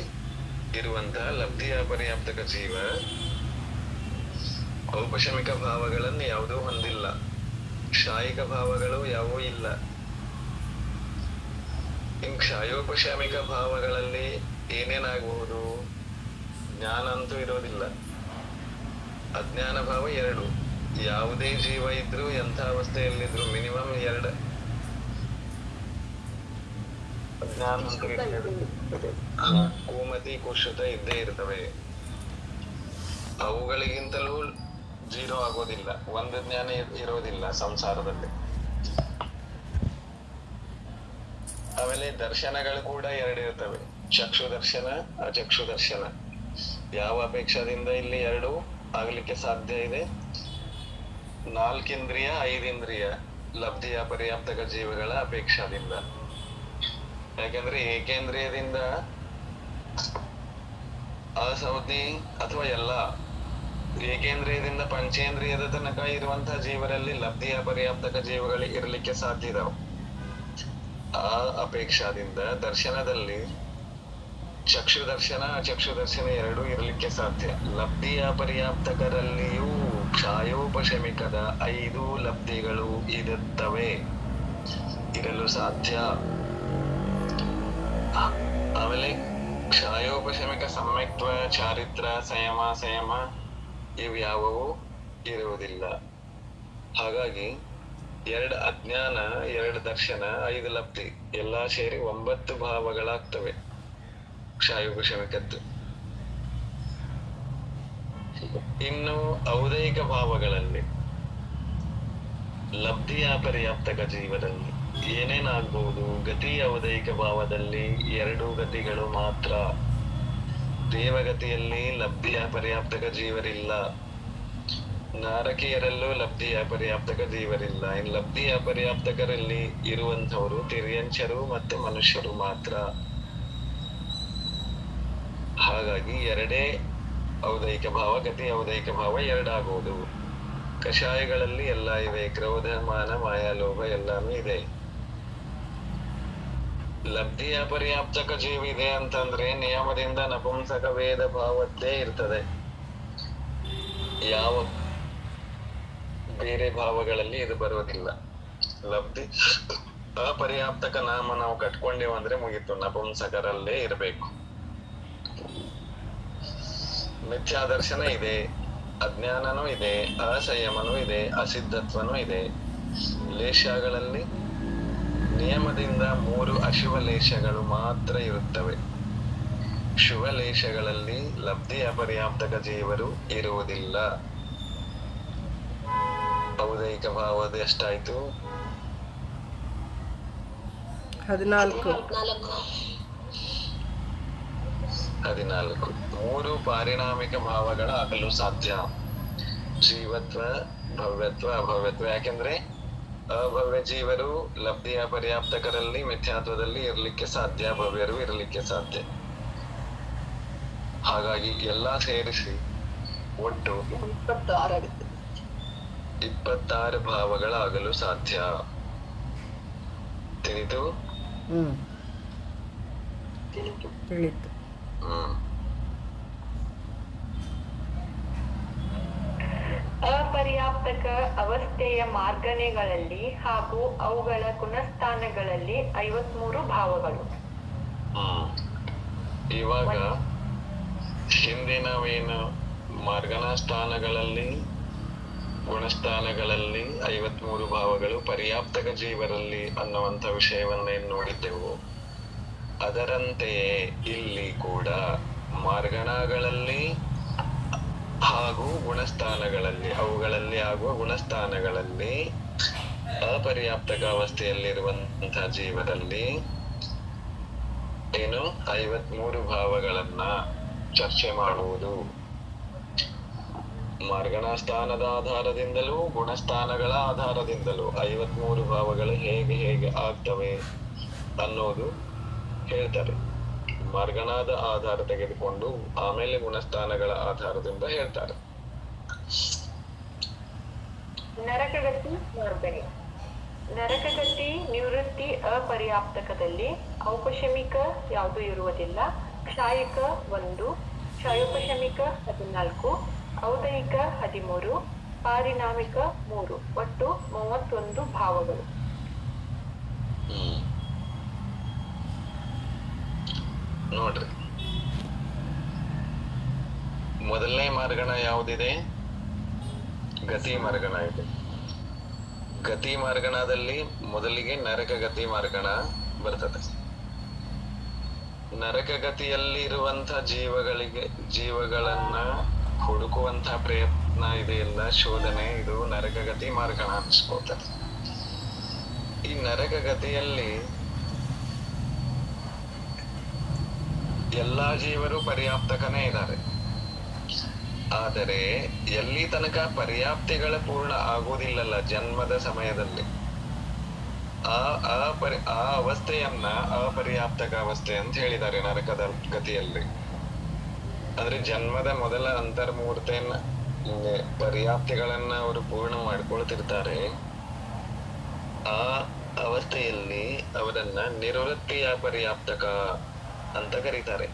ಇರುವಂತಹ ಲಬ್ಧಿ ಅಪರ್ಯಾಪ್ತಕ ಜೀವ ಔಪಶಮಿಕ ಭಾವಗಳನ್ನು ಯಾವುದೂ ಹೊಂದಿಲ್ಲ, ಕ್ಷಾಯಿಕ ಭಾವಗಳು ಯಾವೂ ಇಲ್ಲ. ಇನ್ ಕ್ಷಯೋಪಶಮಿಕ ಭಾವಗಳಲ್ಲಿ ಏನೇನಾಗಬಹುದು? ಜ್ಞಾನ ಅಂತೂ ಇರೋದಿಲ್ಲ, ಅಜ್ಞಾನ ಭಾವ 2. ಯಾವುದೇ ಜೀವ ಇದ್ರು ಎಂಥ ಅವಸ್ಥೆಯಲ್ಲಿದ್ರು ಮಿನಿಮಮ್ 2 ಅಜ್ಞಾನ ಅಂತೂ ಕೂಮತಿ ಕುಶುತ ಇದ್ದೇ ಇರ್ತವೆ. ಅವುಗಳಿಗಿಂತಲೂ 0 ಆಗೋದಿಲ್ಲ, ಒಂದು ಜ್ಞಾನ ಇರೋದಿಲ್ಲ ಸಂಸಾರದಲ್ಲಿ. ಆಮೇಲೆ ದರ್ಶನಗಳು ಕೂಡ ಎರಡು ಇರ್ತವೆ, ಚಕ್ಷು ದರ್ಶನ, ಅಚಕ್ಷು ದರ್ಶನ. ಯಾವ ಅಪೇಕ್ಷದಿಂದ ಇಲ್ಲಿ ಎರಡು ಆಗ್ಲಿಕ್ಕೆ ಸಾಧ್ಯ ಇದೆ? 4 ಇಂದ್ರಿಯ 5 ಇಂದ್ರಿಯ ಲಬ್ಧಿಯ ಪರ್ಯಾಪ್ತಕ ಜೀವಗಳ ಅಪೇಕ್ಷದಿಂದ. ಯಾಕಂದ್ರೆ ಏಕೇಂದ್ರಿಯದಿಂದ ಅಸೌದಿ ಅಥವಾ ಎಲ್ಲ ಏಕೇಂದ್ರಿಯದಿಂದ ಪಂಚೇಂದ್ರಿಯದ ತನಕ ಇರುವಂತಹ ಜೀವರಲ್ಲಿ ಲಬ್ಧಿಯ ಪರ್ಯಾಪ್ತಕ ಜೀವಗಳು ಇರಲಿಕ್ಕೆ ಸಾಧ್ಯ ಇದಾವೆ. ಆ ಅಪೇಕ್ಷಾದಿಂದ ದರ್ಶನದಲ್ಲಿ ಚಕ್ಷು ದರ್ಶನ ಅಚಕ್ಷು ದರ್ಶನ ಎರಡೂ ಇರಲಿಕ್ಕೆ ಸಾಧ್ಯ. ಲಬ್ಧಿಯ ಪರ್ಯಾಪ್ತಕರಲ್ಲಿಯೂ ಕ್ಷಾಯೋಪಶಮಿಕದ 5 ಲಬ್ಧಿಗಳು ಇರಲು ಸಾಧ್ಯ. ಆಮೇಲೆ ಕ್ಷಾಯೋಪಶಮಿಕ ಸಮ್ಯಕ್ತ್ವ, ಚಾರಿತ್ರ, ಸಂಯಮ ಇವ್ಯಾವೂ ಇರುವುದಿಲ್ಲ. ಹಾಗಾಗಿ 2 ಅಜ್ಞಾನ, 2 ದರ್ಶನ, 5 ಲಬ್ಧಿ ಎಲ್ಲಾ ಸೇರಿ 9 ಭಾವಗಳಾಗ್ತವೆ ಕ್ಷಾಯೋಪಶಮಿಕದ್ದು. ಇನ್ನು ಔದೈಕ ಭಾವಗಳಲ್ಲಿ ಲಬ್ಧಿಯ ಪರ್ಯಾಪ್ತಕ ಜೀವದಲ್ಲಿ ಏನೇನಾಗ್ಬಹುದು? ಗತಿ ಔದೈಕ ಭಾವದಲ್ಲಿ 2 ಗತಿಗಳು ಮಾತ್ರ. ದೇವಗತಿಯಲ್ಲಿ ಲಬ್ಧಿಯ ಪರ್ಯಾಪ್ತಕ ಜೀವರಿಲ್ಲ. ನಾರಕೀಯರಲ್ಲೂ ಲಬ್ಧಿಯ ಪರ್ಯಾಪ್ತಕ ಜೀವರಿಲ್ಲ. ಇನ್ನು ಲಬ್ಧಿಯ ಪರ್ಯಾಪ್ತಕರಲ್ಲಿ ಇರುವಂತವರು ತಿರ್ಯಂಚರು ಮತ್ತೆ ಮನುಷ್ಯರು ಮಾತ್ರ. ಹಾಗಾಗಿ 2 ಔದೈಕ ಭಾವ, ಗತಿ ಔದೈಕ ಭಾವ 2 ಆಗುವುದು. ಕಷಾಯಗಳಲ್ಲಿ ಎಲ್ಲ ಇವೆ, ಕ್ರೋಧ, ಮಾನ, ಮಾಯಾ, ಲೋಭ ಎಲ್ಲಾನು ಇದೆ. ಲಬ್ಧಿಯ ಪರ್ಯಾಪ್ತಕ ಜೀವ ಇದೆ ಅಂತಂದ್ರೆ ನಿಯಮದಿಂದ ನಪುಂಸಕ ವೇದ ಭಾವದ್ದೇ ಇರ್ತದೆ. ಯಾವ ಬೇರೆ ಭಾವಗಳಲ್ಲಿ ಇದು ಬರೋದಿಲ್ಲ. ಲಬ್ಧಿ ಅಪರ್ಯಾಪ್ತಕ ನಾಮ ನಾವು ಕಟ್ಕೊಂಡೇವು ಅಂದ್ರೆ ಮುಗೀತು, ನಪುಂಸಕರಲ್ಲೇ ಇರಬೇಕು. ಮಿಥ್ಯಾದರ್ಶನ ಇದೆ, ಅಜ್ಞಾನನೂ ಇದೆ, ಅಸಂಯಮನೂ ಇದೆ, ಅಸಿದ್ಧತ್ವನೂ ಇದೆ. ಲೇಷಗಳಲ್ಲಿ ನಿಯಮದಿಂದ 3 ಅಶುಭ ಲೇಷಗಳು ಮಾತ್ರ ಇರುತ್ತವೆ. ಶುಭ ಲೇಷಗಳಲ್ಲಿ ಲಬ್ಧಿಯ ಪರ್ಯಾಪ್ತಕ ಜೀವರು ಇರುವುದಿಲ್ಲ. ಔದೈಕ ಭಾವದ ಎಷ್ಟಾಯ್ತು? 14. 3 ಪಾರಿಣಾಮಿಕ ಭಾವಗಳಾಗಲು ಸಾಧ್ಯ. ಜೀವತ್ವ, ಭವ್ಯತ್ವ, ಅಭವ್ಯತ್ವ. ಯಾಕೆಂದ್ರೆ ಅಭವ್ಯ ಜೀವರು ಲಬ್ಧಿಯ ಪರ್ಯಾಪ್ತಕರಲ್ಲಿ ಮಿಥ್ಯಾತ್ವದಲ್ಲಿ ಇರ್ಲಿಕ್ಕೆ ಸಾಧ್ಯ, ಭವ್ಯರು ಇರಲಿಕ್ಕೆ ಸಾಧ್ಯ. ಹಾಗಾಗಿ ಎಲ್ಲಾ ಸೇರಿಸಿ ಒಟ್ಟು 26 ಭಾವಗಳಾಗಲು ಸಾಧ್ಯ. ತಿಳಿತು? ತಿಳಿತು. ಅಪರ್ಯಾಪ್ತಕ ಅವಸ್ಥೆಯ ಮಾರ್ಗನೆಗಳಲ್ಲಿ ಹಾಗೂ ಅವುಗಳ ಗುಣಸ್ಥಾನಗಳಲ್ಲಿ 53 ಭಾವಗಳು. ಇವಾಗ ಹಿಂದಿನವೇನು ಮಾರ್ಗನ ಸ್ಥಾನಗಳಲ್ಲಿ ಗುಣಸ್ಥಾನಗಳಲ್ಲಿ 53 ಭಾವಗಳು ಪರ್ಯಾಪ್ತಕ ಜೀವರಲ್ಲಿ ಅನ್ನುವಂಥ ವಿಷಯವನ್ನೇನು ನೋಡಿದ್ದೆವು, ಅದರಂತೆಯೇ ಇಲ್ಲಿ ಕೂಡ ಮಾರ್ಗಣಗಳಲ್ಲಿ ಹಾಗೂ ಗುಣಸ್ಥಾನಗಳಲ್ಲಿ, ಅವುಗಳಲ್ಲಿ ಆಗುವ ಗುಣಸ್ಥಾನಗಳಲ್ಲಿ ಅಪರ್ಯಾಪ್ತಕ ಅವಸ್ಥೆಯಲ್ಲಿರುವಂತಹ ಜೀವದಲ್ಲಿ ಏನು 53 ಭಾವಗಳನ್ನ ಚರ್ಚೆ ಮಾಡುವುದು. ಮಾರ್ಗಣ ಸ್ಥಾನದ ಆಧಾರದಿಂದಲೂ ಗುಣಸ್ಥಾನಗಳ ಆಧಾರದಿಂದಲೂ 53 ಭಾವಗಳು ಹೇಗೆ ಹೇಗೆ ಆಗ್ತವೆ ಅನ್ನೋದು ಹೇಳ್ತಾರೆ. ಮಾರ್ಗಣದ ಆಧಾರ ತೆಗೆದುಕೊಂಡು ಆಮೇಲೆ ಗುಣಸ್ಥಾನಗಳ ಆಧಾರದಿಂದ ಹೇಳ್ತಾರೆ. ನರಕಗತಿ ಮಾರ್ಗಣೆ. ನರಕಗತಿ ನಿವೃತ್ತಿ ಅಪರ್ಯಾಪ್ತಕದಲ್ಲಿ ಔಪಶಮಿಕ ಯಾವುದು ಇರುವುದಿಲ್ಲ. ಕ್ಷಾಯಿಕ 1, ಕ್ಷಯೋಪಶಮಿಕ 14, ಔದಯಿಕ 13, ಪಾರಿಣಾಮಿಕ 3, ಒಟ್ಟು 31 ಭಾವಗಳು. ನೋಡ್ರಿ, ಮೊದಲನೇ ಮಾರ್ಗಣ ಯಾವುದಿದೆ? ಗತಿ ಮಾರ್ಗಣ ಇದೆ. ಗತಿ ಮಾರ್ಗಣದಲ್ಲಿ ಮೊದಲಿಗೆ ನರಕ ಗತಿ ಮಾರ್ಗಣ ಬರ್ತದೆ. ನರಕ ಗತಿಯಲ್ಲಿ ಇರುವಂತ ಜೀವಗಳನ್ನ ಹುಡುಕುವಂತ ಪ್ರಯತ್ನ ಇದೆಯಲ್ಲ, ಶೋಧನೆ, ಇದು ನರಕ ಗತಿ ಮಾರ್ಗಣ ಅನಿಸ್ಕೊಳ್ತದೆ. ಈ ನರಕ ಗತಿಯಲ್ಲಿ ಎಲ್ಲಾ ಜೀವರು ಪರ್ಯಾಪ್ತಕನೇ ಇದ್ದಾರೆ. ಆದರೆ ಎಲ್ಲಿ ತನಕ ಪರ್ಯಾಪ್ತಿಗಳ ಪೂರ್ಣ ಆಗುವುದಿಲ್ಲಲ್ಲ ಜನ್ಮದ ಸಮಯದಲ್ಲಿ, ಆ ಅವಸ್ಥೆಯನ್ನ ಅಪರ್ಯಾಪ್ತಕ ಅವಸ್ಥೆ ಅಂತ ಹೇಳಿದ್ದಾರೆ ನರಕದ ಗತಿಯಲ್ಲಿ. ಅಂದ್ರೆ ಜನ್ಮದ ಮೊದಲ ಅಂತರ್ಮೂರ್ತೆಯನ್ನ ಪರ್ಯಾಪ್ತಿಗಳನ್ನ ಅವರು ಪೂರ್ಣ ಮಾಡ್ಕೊಳ್ತಿರ್ತಾರೆ. ಆ ಅವಸ್ಥೆಯಲ್ಲಿ ಅವರನ್ನ ನಿರ್ವೃತ್ತಿಯ ಪರ್ಯಾಪ್ತಕ ಅಂತ ಕರೀತಾರೆ.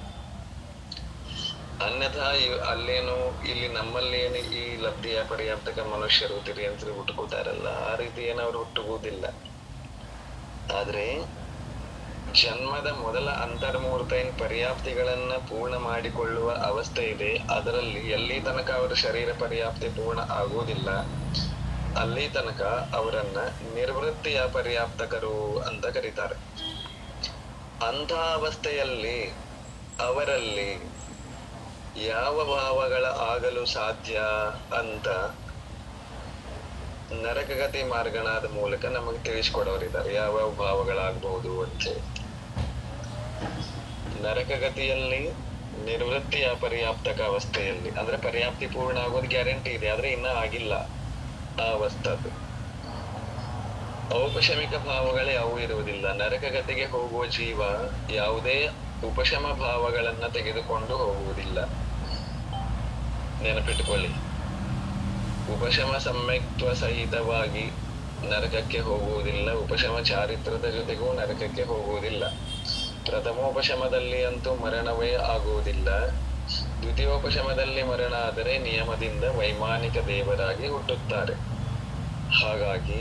ಅನ್ಯಥಾ ಅಲ್ಲೇನು ಇಲ್ಲಿ ನಮ್ಮಲ್ಲಿ ಏನು ಈ ಲಬ್ಧಿಯ ಪರ್ಯಾಪ್ತಕ ಮನುಷ್ಯರು ತಿರಿಯಂತ್ರಿ ಹುಟ್ಟುಕೋತಾರಲ್ಲ, ಆ ರೀತಿ ಏನು ಅವ್ರು ಹುಟ್ಟುವುದಿಲ್ಲ. ಆದ್ರೆ ಜನ್ಮದ ಮೊದಲ ಅಂತರ್ಮೂರ್ತೈನ್ ಪರ್ಯಾಪ್ತಿಗಳನ್ನ ಪೂರ್ಣ ಮಾಡಿಕೊಳ್ಳುವ ಅವಸ್ಥೆ ಇದೆ. ಅದರಲ್ಲಿ ಎಲ್ಲಿ ತನಕ ಅವರ ಶರೀರ ಪರ್ಯಾಪ್ತಿ ಪೂರ್ಣ ಆಗುವುದಿಲ್ಲ, ಅಲ್ಲಿ ತನಕ ಅವರನ್ನ ನಿರ್ವೃತ್ತಿಯ ಪರ್ಯಾಪ್ತಕರು ಅಂತ ಕರೀತಾರೆ. ಅಂಥ ಅವಸ್ಥೆಯಲ್ಲಿ ಅವರಲ್ಲಿ ಯಾವ ಭಾವಗಳ ಆಗಲು ಸಾಧ್ಯ ಅಂತ ನರಕಗತಿ ಮಾರ್ಗಣದ ಮೂಲಕ ನಮಗೆ ತಿಳಿಸ್ಕೊಡೋರಿದ್ದಾರೆ. ಯಾವ ಭಾವಗಳಾಗಬಹುದು ಅಂತ. ನರಕಗತಿಯಲ್ಲಿ ನಿರ್ವೃತ್ತಿಯ ಪರ್ಯಾಪ್ತಕ ಅವಸ್ಥೆಯಲ್ಲಿ ಅಂದ್ರೆ ಪರ್ಯಾಪ್ತಿ ಪೂರ್ಣ ಆಗೋದು ಗ್ಯಾರಂಟಿ ಇದೆ, ಆದ್ರೆ ಇನ್ನ ಆಗಿಲ್ಲ ಆ ಅವಸ್ಥದ್ದು. ಔಪಶಮಿಕ ಭಾವಗಳೇ ಅವು ಇರುವುದಿಲ್ಲ. ನರಕಗತಿಗೆ ಹೋಗುವ ಜೀವ ಯಾವುದೇ ಉಪಶಮ ಭಾವಗಳನ್ನ ತೆಗೆದುಕೊಂಡು ಹೋಗುವುದಿಲ್ಲ. ನೆನಪಿಟ್ಟುಕೊಳ್ಳಿ, ಉಪಶಮ ಸಮ್ಯಕ್ತ್ವ ಸಹಿತವಾಗಿ ನರಕಕ್ಕೆ ಹೋಗುವುದಿಲ್ಲ. ಉಪಶಮ ಚಾರಿತ್ರದ ಜೊತೆಗೂ ನರಕಕ್ಕೆ ಹೋಗುವುದಿಲ್ಲ. ಪ್ರಥಮೋಪಶಮದಲ್ಲಿ ಅಂತೂ ಮರಣವೇ ಆಗುವುದಿಲ್ಲ. ದ್ವಿತೀಯೋಪಶಮದಲ್ಲಿ ಮರಣ ಆದರೆ ನಿಯಮದಿಂದ ವೈಮಾನಿಕ ದೇವರಾಗಿ ಹುಟ್ಟುತ್ತಾರೆ. ಹಾಗಾಗಿ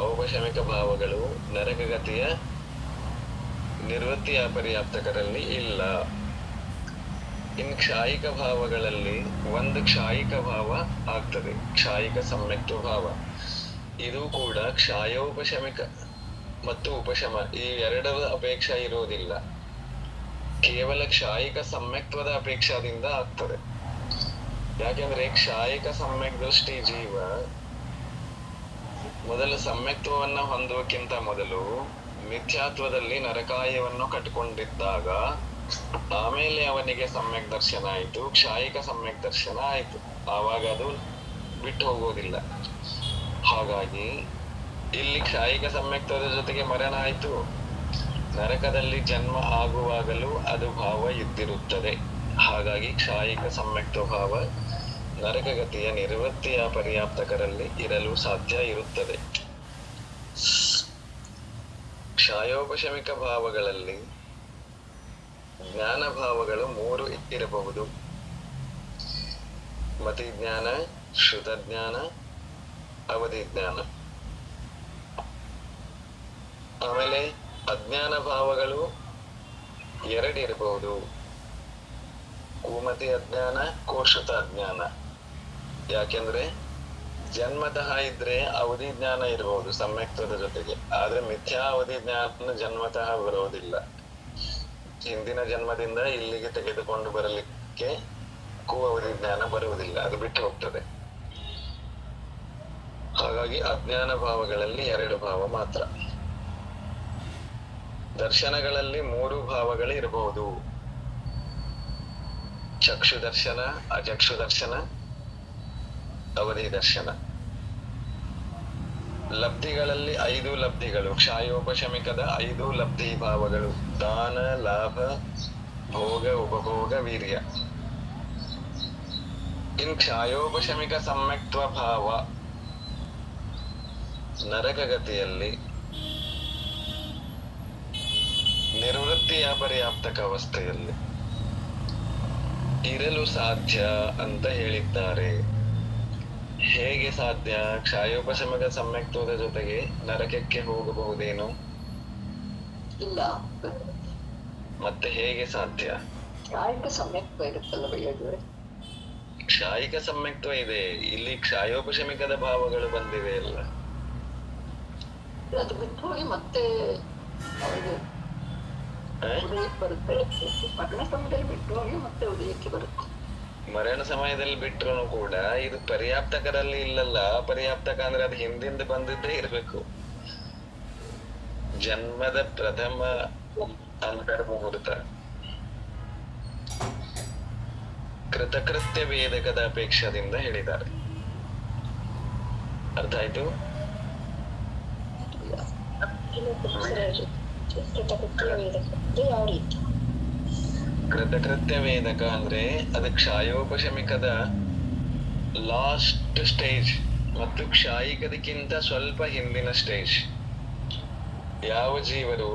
ಔಪಶಮಿಕ ಭಾವಗಳು ನರಕಗತಿಯ ನಿರ್ವೃತ್ತಿಯ ಪರ್ಯಾಪ್ತಕರಲ್ಲಿ ಇಲ್ಲ. ಇನ್ನು ಕ್ಷಾಯಿಕ ಭಾವಗಳಲ್ಲಿ ಒಂದು ಕ್ಷಾಯಿಕ ಭಾವ ಆಗ್ತದೆ, ಕ್ಷಾಯಿಕ ಸಮ್ಯಕ್ತ್ವ ಭಾವ. ಇದು ಕೂಡ ಕ್ಷಾಯೋಪಶಮಿಕ ಮತ್ತು ಉಪಶಮ ಈ ಎರಡರ ಅಪೇಕ್ಷೆ ಇರುವುದಿಲ್ಲ, ಕೇವಲ ಕ್ಷಾಯಿಕ ಸಮ್ಯಕ್ತ್ವದ ಅಪೇಕ್ಷಾದಿಂದ ಆಗ್ತದೆ. ಯಾಕೆಂದ್ರೆ ಕ್ಷಾಯಿಕ ಸಮ್ಯಕ್ ದೃಷ್ಟಿ ಜೀವ ಮೊದಲು ಸಮ್ಯಕ್ತ್ವವನ್ನ ಹೊಂದುವಕ್ಕಿಂತ ಮೊದಲು ಮಿಥ್ಯಾತ್ವದಲ್ಲಿ ನರಕಾಯವನ್ನು ಕಟ್ಟಿಕೊಂಡಿದ್ದಾಗ ಆಮೇಲೆ ಅವನಿಗೆ ಸಮ್ಯಕ್ ದರ್ಶನ ಆಯಿತು, ಕ್ಷಾಯಿಕ ಸಮ್ಯಕ್ ದರ್ಶನ ಆಯಿತು. ಆವಾಗ ಅದು ಬಿಟ್ಟು ಹೋಗೋದಿಲ್ಲ. ಹಾಗಾಗಿ ಇಲ್ಲಿ ಕ್ಷಾಯಿಕ ಸಮ್ಯಕ್ತ್ವದ ಜೊತೆಗೆ ಮರಣ ಆಯಿತು. ನರಕದಲ್ಲಿ ಜನ್ಮ ಆಗುವಾಗಲೂ ಅದು ಭಾವ ಇದ್ದಿರುತ್ತದೆ. ಹಾಗಾಗಿ ಕ್ಷಾಯಿಕ ಸಮ್ಯಕ್ತ್ವ ಭಾವ ನರಕಗತಿಯ ನಿರ್ವೃತ್ತಿಯ ಪರ್ಯಾಪ್ತಕರಲ್ಲಿ ಇರಲು ಸಾಧ್ಯ ಇರುತ್ತದೆ. ಕ್ಷಾಯೋಪಶಮಿಕ ಭಾವಗಳಲ್ಲಿ ಜ್ಞಾನ ಭಾವಗಳು 3 ಇರಬಹುದು. ಮತಿ ಜ್ಞಾನ, ಶ್ರುತ ಜ್ಞಾನ, ಅವಧಿ ಜ್ಞಾನ. ಆಮೇಲೆ ಅಜ್ಞಾನ ಭಾವಗಳು 2 ಇರಬಹುದು. ಕೂಮತಿ ಅಜ್ಞಾನ, ಕೋಶ್ರುತ ಅಜ್ಞಾನ. ಯಾಕೆಂದ್ರೆ ಜನ್ಮತಃ ಇದ್ರೆ ಅವಧಿ ಜ್ಞಾನ ಇರಬಹುದು ಸಮ್ಯಕ್ತ್ವದ ಜೊತೆಗೆ, ಆದ್ರೆ ಮಿಥ್ಯಾ ಅವಧಿ ಜ್ಞಾನ ಜನ್ಮತಃ ಬರೋದಿಲ್ಲ. ಹಿಂದಿನ ಜನ್ಮದಿಂದ ಇಲ್ಲಿಗೆ ತೆಗೆದುಕೊಂಡು ಬರಲಿಕ್ಕೆ ಅವಧಿ ಜ್ಞಾನ ಬರುವುದಿಲ್ಲ, ಅದು ಬಿಟ್ಟು ಹೋಗ್ತದೆ. ಹಾಗಾಗಿ ಅಜ್ಞಾನ ಭಾವಗಳಲ್ಲಿ 2 ಭಾವ ಮಾತ್ರ. ದರ್ಶನಗಳಲ್ಲಿ 3 ಭಾವಗಳು ಇರಬಹುದು. ಚಕ್ಷು ದರ್ಶನ, ಅಚಕ್ಷು ದರ್ಶನ, ಅವಧಿ ದರ್ಶನ. ಲಬ್ಧಿಗಳಲ್ಲಿ 5 ಲಬ್ಧಿಗಳು, ಕ್ಷಾಯೋಪಶಮಿಕದ 5 ಲಬ್ಧಿ ಭಾವಗಳು: ದಾನ, ಲಾಭ, ಭೋಗ, ಉಪಭೋಗ, ವೀರ್ಯ. ಇನ್ ಕ್ಷಾಯೋಪಶಮಿಕ ಸಮ್ಯಕ್ತ್ವ ಭಾವ ನರಕಗತಿಯಲ್ಲಿ ನಿರ್ವೃತ್ತಿಯ ಪರ್ಯಾಪ್ತಕ ಅವಸ್ಥೆಯಲ್ಲಿ ಇರಲು ಸಾಧ್ಯ ಅಂತ ಹೇಳಿದ್ದಾರೆ. ಹೇಗೆ ಸಾಧ್ಯ? ಕ್ಷಾಯೋಪಶಮಕ ಸಮ್ಯಕ್ತ್ವದ ಜೊತೆಗೆ ನರಕಕ್ಕೆ ಹೋಗಬಹುದೇನು? ಇಲ್ಲ. ಮತ್ತೆ ಹೇಗೆ ಸಾಧ್ಯ? ಕ್ಷಾಯಿಕ ಸಮ್ಯಕ್ತ್ವ ಇರುತ್ತಲ್ಲ ಬೈಯೋದ್ರೆ. ಕ್ಷಾಯಿಕ ಸಮ್ಯಕ್ತ್ವ ಇದೆ, ಇಲ್ಲಿ ಕ್ಷಾಯೋಪಶಮಿಕದ ಭಾವಗಳು ಬಂದಿವೆ ಅಲ್ಲ. ಅದು ಬಿಟ್ಟು ಹೋಗಿ ಮತ್ತೆ ಅವರಿಗೆ ಉದಯಕ್ಕೆ ಬರುತ್ತೆ. ಮರಣ ಸಮಯದಲ್ಲಿ ಬಿಟ್ಟು ಹೋಗಿ ಮತ್ತೆ ಉದಯಕ್ಕೆ ಬರುತ್ತೆ. ಮರಣ ಸಮಯದಲ್ಲಿ ಬಿಟ್ರು ಕೂಡ ಇದು ಪರ್ಯಾಪ್ತಕರಲ್ಲಿ ಇಲ್ಲಲ್ಲ. ಪರ್ಯಾಪ್ತಕ ಅಂದ್ರೆ ಅದು ಹಿಂದಿಂದ ಬಂದಿದ್ದೇ ಇರ್ಬೇಕು. ಜನ್ಮದ ಪ್ರಥಮ ಅಂತರ್ಮುಹೂರ್ತ ಕೃತಕೃತ್ಯ ವೇದಕದ ಅಪೇಕ್ಷದಿಂದ ಹೇಳಿದ್ದಾರೆ. ಅರ್ಥ ಆಯ್ತು? ಯಾವ ರೀತಿ ಕೃತಕೃತ್ಯ ವೇದಕ ಅಂದ್ರೆ ಅದು ಕ್ಷಾಯೋಪಶಮಿಕದ ಲಾಸ್ಟ್ ಸ್ಟೇಜ್ ಮತ್ತು ಕ್ಷಾಯಿಕದಕ್ಕಿಂತ ಸ್ವಲ್ಪ ಹಿಂದಿನ ಸ್ಟೇಜ್. ಯಾವ ಜೀವರು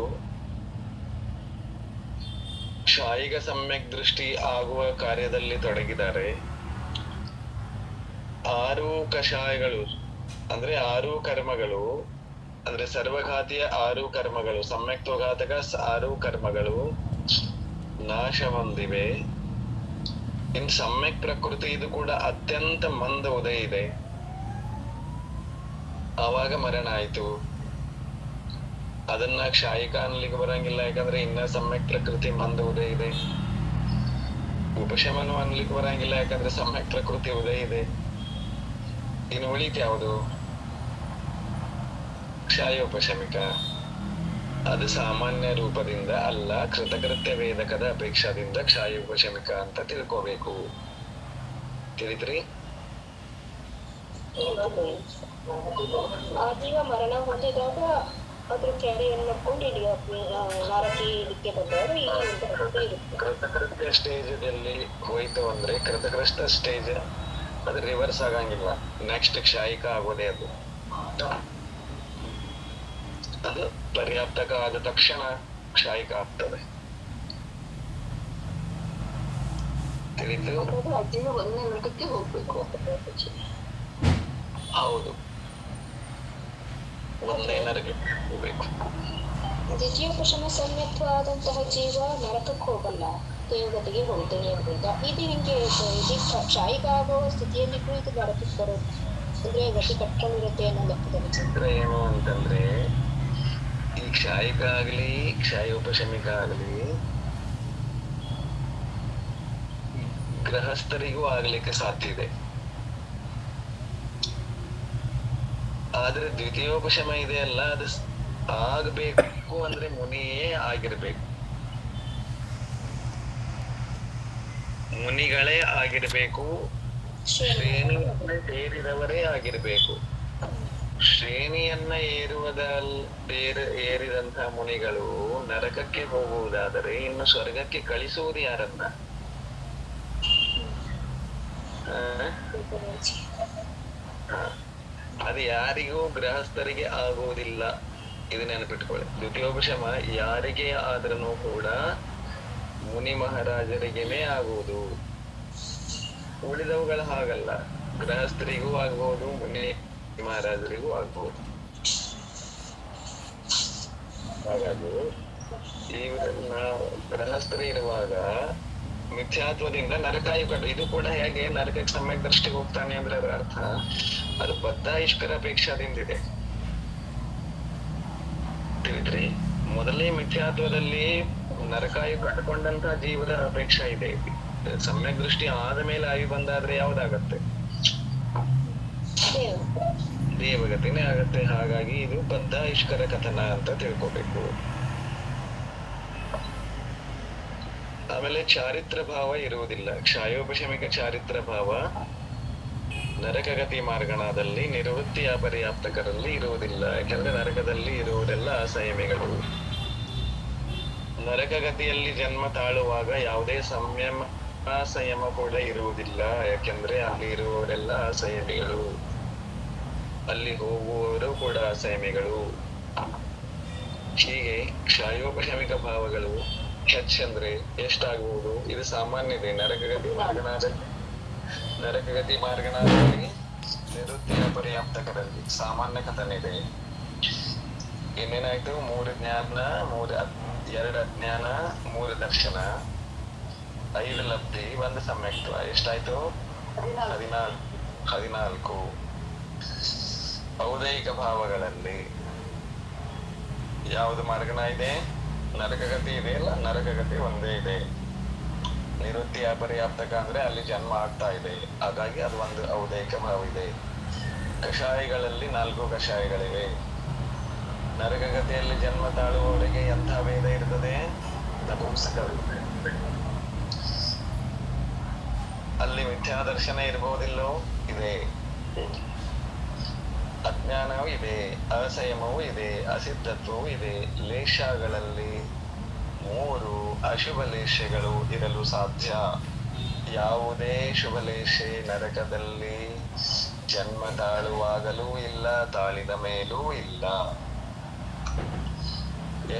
ಕ್ಷಾಯಿಕ ಸಮ್ಯಕ್ ದೃಷ್ಟಿ ಆಗುವ ಕಾರ್ಯದಲ್ಲಿ ತೊಡಗಿದ್ದಾರೆ, 6 ಕಷಾಯಗಳು ಅಂದ್ರೆ 6 ಕರ್ಮಗಳು ಅಂದ್ರೆ ಸರ್ವಘಾತಿಯ 6 ಕರ್ಮಗಳು, ಸಮ್ಯಕ್ತ್ವಘಾತಕ 6 ಕರ್ಮಗಳು ನಾಶ ಹೊಂದಿವೆ. ಇನ್ ಸಮ್ಯಕ್ ಪ್ರಕೃತಿ ಇದು ಕೂಡ ಅತ್ಯಂತ ಮಂದ ಉದಯ ಇದೆ, ಆವಾಗ ಮರಣ ಆಯ್ತು. ಅದನ್ನ ಕ್ಷಾಯಿಕ ಅನ್ಲಿಕ್ಕೆ ಬರಂಗಿಲ್ಲ, ಯಾಕಂದ್ರೆ ಇನ್ನ ಸಮ್ಯಕ್ ಪ್ರಕೃತಿ ಮಂದ ಉದಯ ಇದೆ. ಉಪಶಮನ ಅನ್ಲಿಕ್ಕೆ ಬರಂಗಿಲ್ಲ, ಯಾಕಂದ್ರೆ ಸಮ್ಯಕ್ ಪ್ರಕೃತಿ ಉದಯ ಇದೆ. ಇನ್ನು ಉಳಿತ ಯಾವುದು? ಕ್ಷಾಯೋಪಶಮಿಕ. ಅದು ಸಾಮಾನ್ಯ ರೂಪದಿಂದ ಅಲ್ಲ, ಕೃತಕೃತ್ಯ ವೇದಕದ ಅಪೇಕ್ಷದಿಂದ ಕ್ಷಾಯೋಪಶಮಿಕ ಅಂತ ತಿಳ್ಕೋಬೇಕು. ತಿಳಿದ್ರಿ? ಆ ಜೀವ ಮರಣ ಹೊಂದಿದಾಗ ಅದ್ರ ಕ್ಯಾರಿಯನ್ನು ಮಾಡ್ಕೊಂಡು ಇಲ್ಲಿ ನಾರಕೀಯಕ್ಕೆ ಬಂದವರು ಈ ಇರುತ್ತೆ. ಕೃತಕೃತ್ಯ ಸ್ಟೇಜ್ ಅಲ್ಲಿ ಹೋಯ್ತು ಅಂದ್ರೆ ಕೃತಕೃಷ್ಟ ಸ್ಟೇಜ್ ಅದು ರಿವರ್ಸ್ ಆಗಂಗಿಲ್ಲ, ನೆಕ್ಸ್ಟ್ ಕ್ಷಾಯಿಕ ಆಗೋದೇ ಅದು. ಅದು ಪರ್ಯಾಪ್ತಕ ಆದ ತಕ್ಷಣ ಕ್ಷಾಯಿಕ ಆಗ್ತದೆ. ತಿಳಿತು? ಅಜ್ಜಿನ 1ನೇ ವರ್ಗಕ್ಕೆ ಹೋಗ್ಬೇಕು. ಹೌದು, 1ನೇ ನರಕಕ್ಕೆ ಹೋಗ್ಬೇಕು. ದ್ವಿತೀಯೋಪಶಮ ಸಮ್ಯತ್ವ ಆದಂತಹ ಜೀವ ನರಕಕ್ಕೆ ಹೋಗಲ್ಲ, ದೇವಗತಿಗೆ ಹೋಗ್ತೇನೆ ಅಂತ. ಇದು ಹಿಂಗೆ ಕ್ಷಾಯಿಕ ಆಗುವ ಸ್ಥಿತಿಯಲ್ಲಿ ಕುಳಿತು ನರಕಕ್ಕೆ ಬರೋದು ಅಂದ್ರೆ ಗತಿ ಕಟ್ಕೊಂಡಿರುತ್ತೆ ಅನ್ನೋ ಲೆಕ್ಕದಲ್ಲಿ. ಚಿತ್ರ ಏನು ಅಂತಂದ್ರೆ, ಈ ಕ್ಷಾಯಿಕ ಆಗ್ಲಿ ಕ್ಷಾಯೋಪಶಮಿಕ ಆಗ್ಲಿ ಗೃಹಸ್ಥರಿಗೂ ಆಗ್ಲಿಕ್ಕೆ ಸಾಧ್ಯ ಇದೆ. ಆದ್ರೆ ದ್ವಿತೀಯೋಪಶಮ ಇದೆ ಅಲ್ಲ, ಅದು ಆಗ್ಬೇಕು ಅಂದ್ರೆ ಮುನಿಯೇ ಆಗಿರ್ಬೇಕು, ಮುನಿಗಳೇ ಆಗಿರ್ಬೇಕು, ಶ್ರೇಣಿಯನ್ನ ಏರಿದವರೇ ಆಗಿರ್ಬೇಕು. ಶ್ರೇಣಿಯನ್ನ ಏರಿದಂತಹ ಮುನಿಗಳು ನರಕಕ್ಕೆ ಹೋಗುವುದಾದರೆ ಇನ್ನು ಸ್ವರ್ಗಕ್ಕೆ ಕಳಿಸುವುದು ಯಾರನ್ನ? ಅದು ಯಾರಿಗೂ ಗೃಹಸ್ಥರಿಗೆ ಆಗುವುದಿಲ್ಲ, ಇದು ನೆನಪಿಟ್ಕೊಳ್ಳಿ. ದ್ವಿತೀಯೋಪಶಮ ಯಾರಿಗೆ ಆದ್ರೂ ಕೂಡ ಮುನಿ ಮಹಾರಾಜರಿಗೇನೆ ಆಗುವುದು, ಉಳಿದವುಗಳು ಹಾಗಲ್ಲ. ಗೃಹಸ್ಥರಿಗೂ ಆಗ್ಬಹುದು, ಮುನಿ ಮಹಾರಾಜರಿಗೂ ಆಗ್ಬಹುದು. ಹಾಗಾಗಿ ಇವ್ರನ್ನ ಗೃಹಸ್ಥರು ಇರುವಾಗ ಮಿಥ್ಯಾತ್ವದಿಂದ ನರಕಾಯುಗಟ್ಟು. ಇದು ಕೂಡ ಹೇಗೆ ನರಕಕ್ಕೆ ಸಮ್ಯಕ್ ದೃಷ್ಟಿಗೆ ಹೋಗ್ತಾನೆ ಅಂದ್ರೆ ಅದರ ಅರ್ಥ ಅದು ಬದ್ಧ ಈಶ್ವರ ಅಪೇಕ್ಷಾದಿಂದಿದೆ. ತಿಳಿದ್ರಿ? ಮೊದಲೇ ಮಿಥ್ಯಾತ್ವದಲ್ಲಿ ನರಕಾಯು ಕಟ್ಟಿಕೊಂಡಂತಹ ಜೀವದ ಅಪೇಕ್ಷಾ ಇದೆ. ಸಮ್ಯಕ್ ದೃಷ್ಟಿ ಆದ ಮೇಲೆ ಆಯು ಬಂದಾದ್ರೆ ಯಾವ್ದಾಗತ್ತೆ? ದೇವಗತಿನೇ ಆಗತ್ತೆ. ಹಾಗಾಗಿ ಇದು ಬದ್ಧ ಈಶ್ವರ ಕಥನ ಅಂತ ತಿಳ್ಕೊಬೇಕು. ಆಮೇಲೆ ಚಾರಿತ್ರ ಭಾವ ಇರುವುದಿಲ್ಲ. ಕ್ಷಾಯೋಪಶಮಿಕ ಚಾರಿತ್ರ ಭಾವ ನರಕಗತಿ ಮಾರ್ಗಣದಲ್ಲಿ ನಿವೃತ್ತಿ ಅಪರ್ಯಾಪ್ತಕರಲ್ಲಿ ಇರುವುದಿಲ್ಲ. ಯಾಕಂದ್ರೆ ನರಕದಲ್ಲಿ ಇರುವುದೆಲ್ಲ ಅಸಂಯಮಿಗಳು. ನರಕಗತಿಯಲ್ಲಿ ಜನ್ಮ ತಾಳುವಾಗ ಯಾವುದೇ ಸಂಯಮ ಕೂಡ ಇರುವುದಿಲ್ಲ. ಯಾಕೆಂದ್ರೆ ಅಲ್ಲಿ ಇರುವವರೆಲ್ಲ ಅಸಂಯಮಿಗಳು, ಅಲ್ಲಿ ಹೋಗುವವರು ಕೂಡ ಅಸಂಯಮಿಗಳು. ಹೀಗೆ ಕ್ಷಾಯೋಪಶಮಿಕ ಭಾವಗಳು ಹೆಚ್ಚಂದ್ರೆ ಎಷ್ಟಾಗುವುದು? ಇದು ಸಾಮಾನ್ಯ ಇದೆ. ನರಕಗತಿ ಮಾರ್ಗಣದಲ್ಲಿ ನಿವೃತ್ತಿ ಅಪರ್ಯಾಪ್ತಕರಲ್ಲಿ ಸಾಮಾನ್ಯ ಕಥನ ಇದೆ. ಇನ್ನೇನಾಯ್ತು? 3 ಜ್ಞಾನ, 2 ಅಜ್ಞಾನ, 3 ದರ್ಶನ, 5 ಲಬ್ಧಿ, 1 ಸಮ್ಯಕ್ತ್ವ. ಎಷ್ಟಾಯ್ತು? 14. ಔದೈಕ ಭಾವಗಳಲ್ಲಿ ಯಾವುದು ಮಾರ್ಗಣ ಇದೆ? ನರಕಗತಿ ಇದೆ ಅಲ್ಲ, ನರಕಗತಿ ಒಂದೇ ಇದೆ. ನಿವೃತ್ತಿ ಅಪರ್ಯಾಪ್ತಕ ಅಂದ್ರೆ ಅಲ್ಲಿ ಜನ್ಮ ಆಗ್ತಾ ಇದೆ, ಹಾಗಾಗಿ ಅದು ಒಂದು ಔದೈಕ ಭಾವ ಇದೆ. ಕಷಾಯಗಳಲ್ಲಿ 4 ಕಷಾಯಗಳಿವೆ. ನರಕಗತಿಯಲ್ಲಿ ಜನ್ಮ ತಾಳುವವರಿಗೆ ಎಂಥ ಭೇದ ಇರ್ತದೆ? ನಪುಂಸಕವಿದೆ. ಅಲ್ಲಿ ಮಿಥ್ಯಾದರ್ಶನ ಇರಬಹುದಿಲ್ಲೋ? ಇದೆ. ಅಜ್ಞಾನವೂ ಇದೆ, ಅಸಂಯಮವೂ ಇದೆ, ಅಸಿದ್ಧತ್ವವೂ ಇದೆ. ಲೇಷಗಳಲ್ಲಿ 3 ಅಶುಭ ಲೇಷಗಳು ಇರಲು ಸಾಧ್ಯ. ಯಾವುದೇ ಶುಭ ಲೇಷೆ ನರಕದಲ್ಲಿ ಜನ್ಮ ತಾಳುವಾಗಲೂ ಇಲ್ಲ, ತಾಳಿದ ಮೇಲೂ ಇಲ್ಲ.